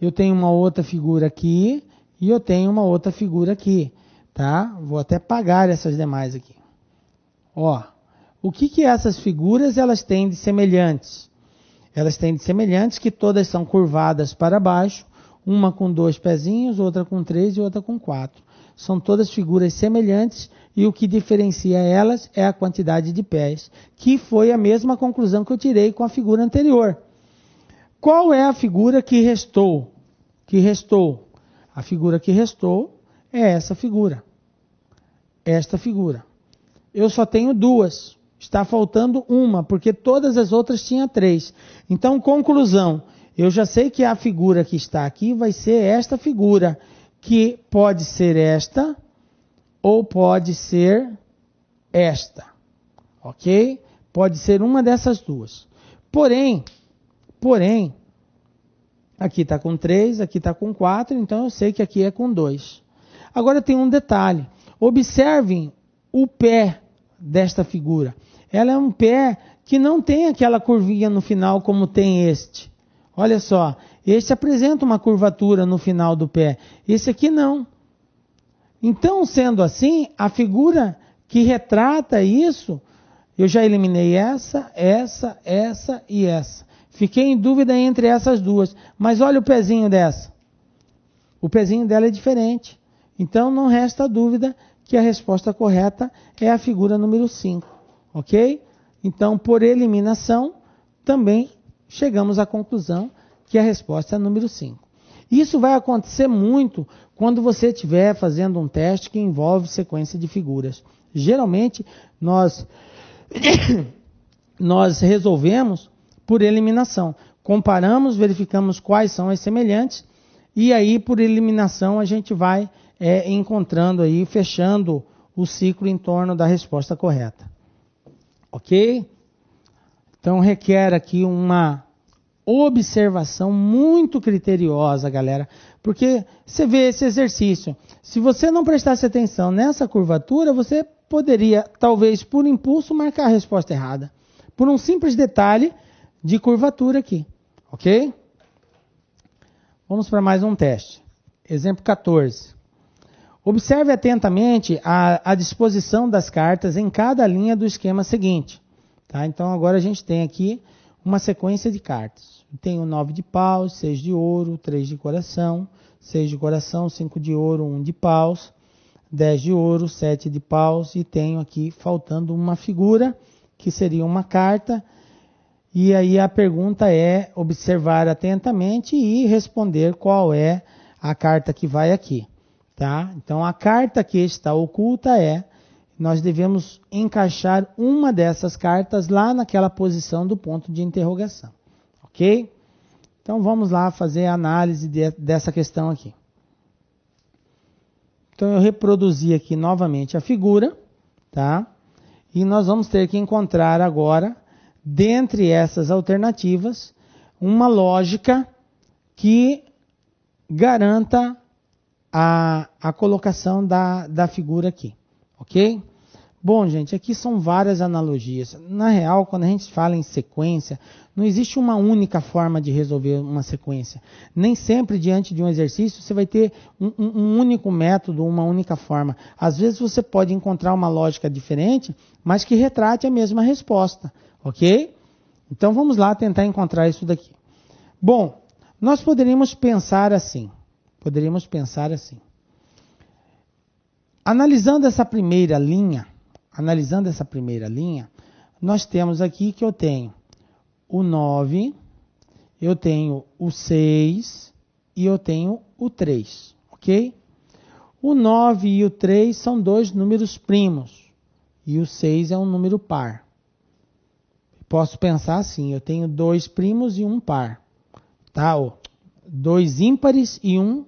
eu tenho uma outra figura aqui e eu tenho uma outra figura aqui, tá? Vou até apagar essas demais aqui. Ó, o que essas figuras elas têm de semelhantes? Elas têm de semelhantes que todas são curvadas para baixo, uma com 2 pezinhos, outra com 3 e outra com 4. São todas figuras semelhantes e o que diferencia elas é a quantidade de pés, que foi a mesma conclusão que eu tirei com a figura anterior. Qual é a figura que restou? A figura que restou é essa figura. Esta figura. Eu só tenho 2. Está faltando uma, porque todas as outras tinham 3. Então, conclusão. Eu já sei que a figura que está aqui vai ser esta figura, que pode ser esta ou pode ser esta. Ok? Pode ser uma dessas duas. Porém, aqui está com 3, aqui está com 4, então eu sei que aqui é com 2. Agora tem um detalhe. Observem o pé desta figura. Ela é um pé que não tem aquela curvinha no final como tem este. Olha só, este apresenta uma curvatura no final do pé. Esse aqui não. Então, sendo assim, a figura que retrata isso, eu já eliminei essa e essa. Fiquei em dúvida entre essas duas. Mas olha o pezinho dessa. O pezinho dela é diferente. Então, não resta dúvida que a resposta correta é a figura número 5, ok? Então, por eliminação, também chegamos à conclusão que a resposta é a número 5. Isso vai acontecer muito quando você estiver fazendo um teste que envolve sequência de figuras. Geralmente, nós resolvemos por eliminação. Comparamos, verificamos quais são as semelhantes, e aí, por eliminação, a gente vai encontrando aí, fechando o ciclo em torno da resposta correta. Ok? Então, requer aqui uma observação muito criteriosa, galera, porque você vê esse exercício. Se você não prestasse atenção nessa curvatura, você poderia, talvez por impulso, marcar a resposta errada. Por um simples detalhe de curvatura aqui. Ok? Vamos para mais um teste. Exemplo 14. Observe atentamente a disposição das cartas em cada linha do esquema seguinte. Tá? Então agora a gente tem aqui uma sequência de cartas. Tem o 9 de paus, 6 de ouro, 3 de coração, 6 de coração, 5 de ouro, 1 de paus, 10 de ouro, 7 de paus, e tenho aqui faltando uma figura, que seria uma carta. E aí a pergunta é observar atentamente e responder qual é a carta que vai aqui. Tá? Então a carta que está oculta nós devemos encaixar uma dessas cartas lá naquela posição do ponto de interrogação. Ok? Então vamos lá fazer a análise dessa questão aqui. Então eu reproduzi aqui novamente a figura, tá? E nós vamos ter que encontrar agora, dentre essas alternativas, uma lógica que garanta a colocação da figura aqui. Ok? Bom, gente, aqui são várias analogias. Na real, quando a gente fala em sequência, não existe uma única forma de resolver uma sequência. Nem sempre, diante de um exercício, você vai ter um único método, uma única forma. Às vezes você pode encontrar uma lógica diferente, mas que retrate a mesma resposta. Ok? Então vamos lá tentar encontrar isso daqui. Bom, nós poderíamos pensar assim. Analisando essa primeira linha, nós temos aqui que eu tenho o 9, eu tenho o 6 e eu tenho o 3, ok? O 9 e o 3 são dois números primos e o 6 é um número par. Posso pensar assim, eu tenho dois primos e um par, tá? Dois ímpares e um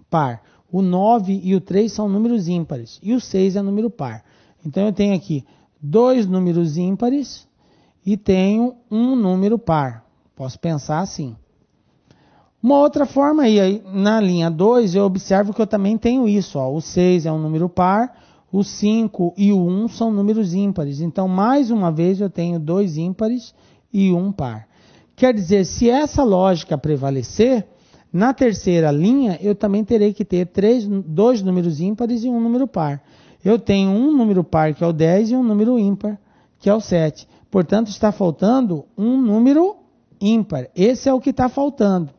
par. O 9 e o 3 são números ímpares e o 6 é número par. Então eu tenho aqui dois números ímpares e tenho um número par. Posso pensar assim. Uma outra forma aí, na linha 2, eu observo que eu também tenho isso. O 6 é um número par, o 5 e o 1 são números ímpares. Então, mais uma vez, eu tenho dois ímpares e um par. Quer dizer, se essa lógica prevalecer, na terceira linha, eu também terei que ter dois números ímpares e um número par. Eu tenho um número par, que é o 10, e um número ímpar, que é o 7. Portanto, está faltando um número ímpar. Esse é o que está faltando.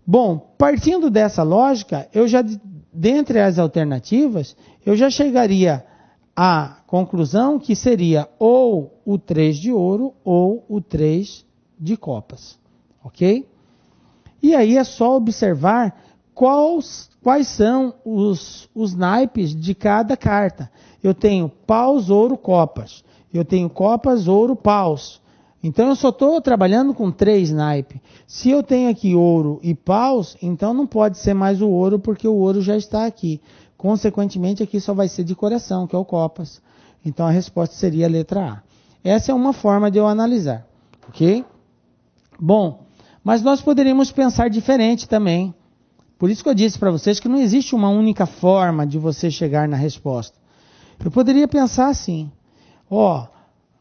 Bom, partindo dessa lógica, dentre as alternativas, eu já chegaria à conclusão que seria ou o 3 de ouro ou o 3 de copas. Ok? E aí é só observar quais são os naipes de cada carta. Eu tenho paus, ouro, copas. Eu tenho copas, ouro, paus. Então eu só estou trabalhando com 3 naipes. Se eu tenho aqui ouro e paus, então não pode ser mais o ouro, porque o ouro já está aqui. Consequentemente, aqui só vai ser de coração, que é o copas. Então a resposta seria a letra A. Essa é uma forma de eu analisar. Ok? Bom, mas nós poderíamos pensar diferente também. Por isso que eu disse para vocês que não existe uma única forma de você chegar na resposta. Eu poderia pensar assim.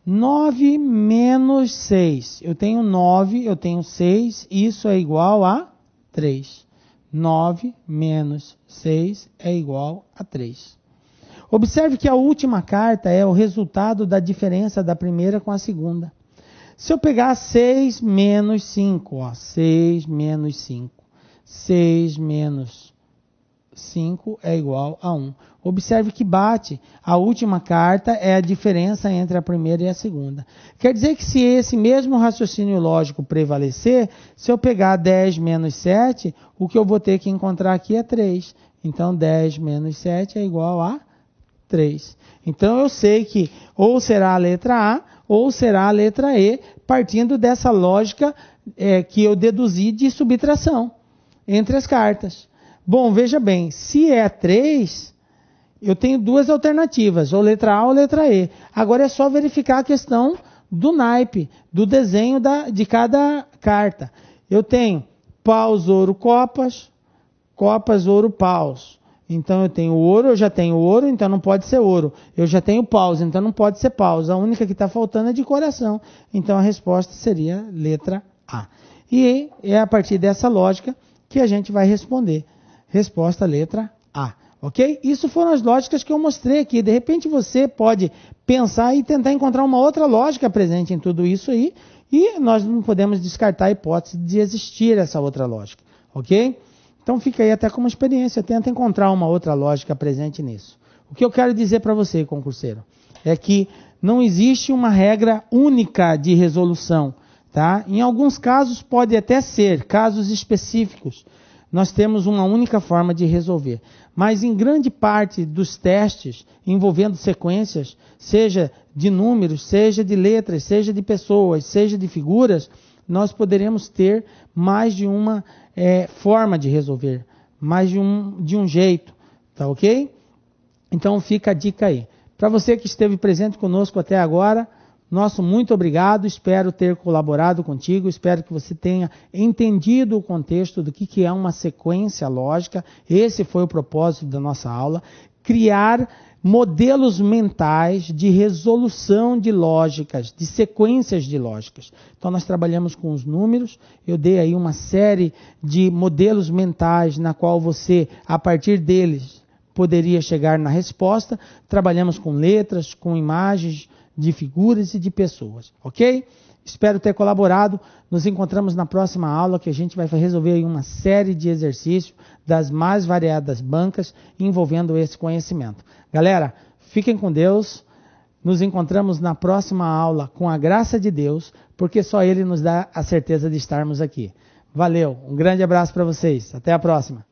9 menos 6. Eu tenho 9, eu tenho 6, isso é igual a 3. 9 menos 6 é igual a 3. Observe que a última carta é o resultado da diferença da primeira com a segunda. Se eu pegar 6 menos 5, 6 menos 5. 6 menos 5 é igual a 1. Observe que bate. A última carta é a diferença entre a primeira e a segunda. Quer dizer que se esse mesmo raciocínio lógico prevalecer, se eu pegar 10 menos 7, o que eu vou ter que encontrar aqui é 3. Então 10 menos 7 é igual a 3. Então eu sei que ou será a letra A ou será a letra E, partindo dessa lógica que eu deduzi de subtração entre as cartas. Bom, veja bem, se é 3, eu tenho duas alternativas, ou letra A ou letra E. Agora é só verificar a questão do naipe, do desenho de cada carta. Eu tenho paus, ouro, copas, copas, ouro, paus. Então eu tenho ouro, eu já tenho ouro, então não pode ser ouro. Eu já tenho paus, então não pode ser paus. A única que está faltando é de coração. Então a resposta seria letra A. E é a partir dessa lógica que a gente vai responder. Resposta letra A. Ok? Isso foram as lógicas que eu mostrei aqui. De repente você pode pensar e tentar encontrar uma outra lógica presente em tudo isso aí. E nós não podemos descartar a hipótese de existir essa outra lógica. Ok? Então fica aí até como experiência, tenta encontrar uma outra lógica presente nisso. O que eu quero dizer para você, concurseiro, é que não existe uma regra única de resolução. Tá? Em alguns casos pode até ser, casos específicos, nós temos uma única forma de resolver. Mas em grande parte dos testes envolvendo sequências, seja de números, seja de letras, seja de pessoas, seja de figuras, nós poderemos ter mais de uma forma de resolver, mais de um jeito, tá ok? Então fica a dica aí. Para você que esteve presente conosco até agora, nosso muito obrigado, espero ter colaborado contigo, espero que você tenha entendido o contexto do que é uma sequência lógica. Esse foi o propósito da nossa aula, criar modelos mentais de resolução de lógicas, de sequências de lógicas. Então nós trabalhamos com os números, eu dei aí uma série de modelos mentais na qual você, a partir deles, poderia chegar na resposta. Trabalhamos com letras, com imagens de figuras e de pessoas, ok? Espero ter colaborado. Nos encontramos na próxima aula, que a gente vai resolver aí uma série de exercícios das mais variadas bancas envolvendo esse conhecimento. Galera, fiquem com Deus. Nos encontramos na próxima aula com a graça de Deus, porque só Ele nos dá a certeza de estarmos aqui. Valeu, um grande abraço para vocês. Até a próxima.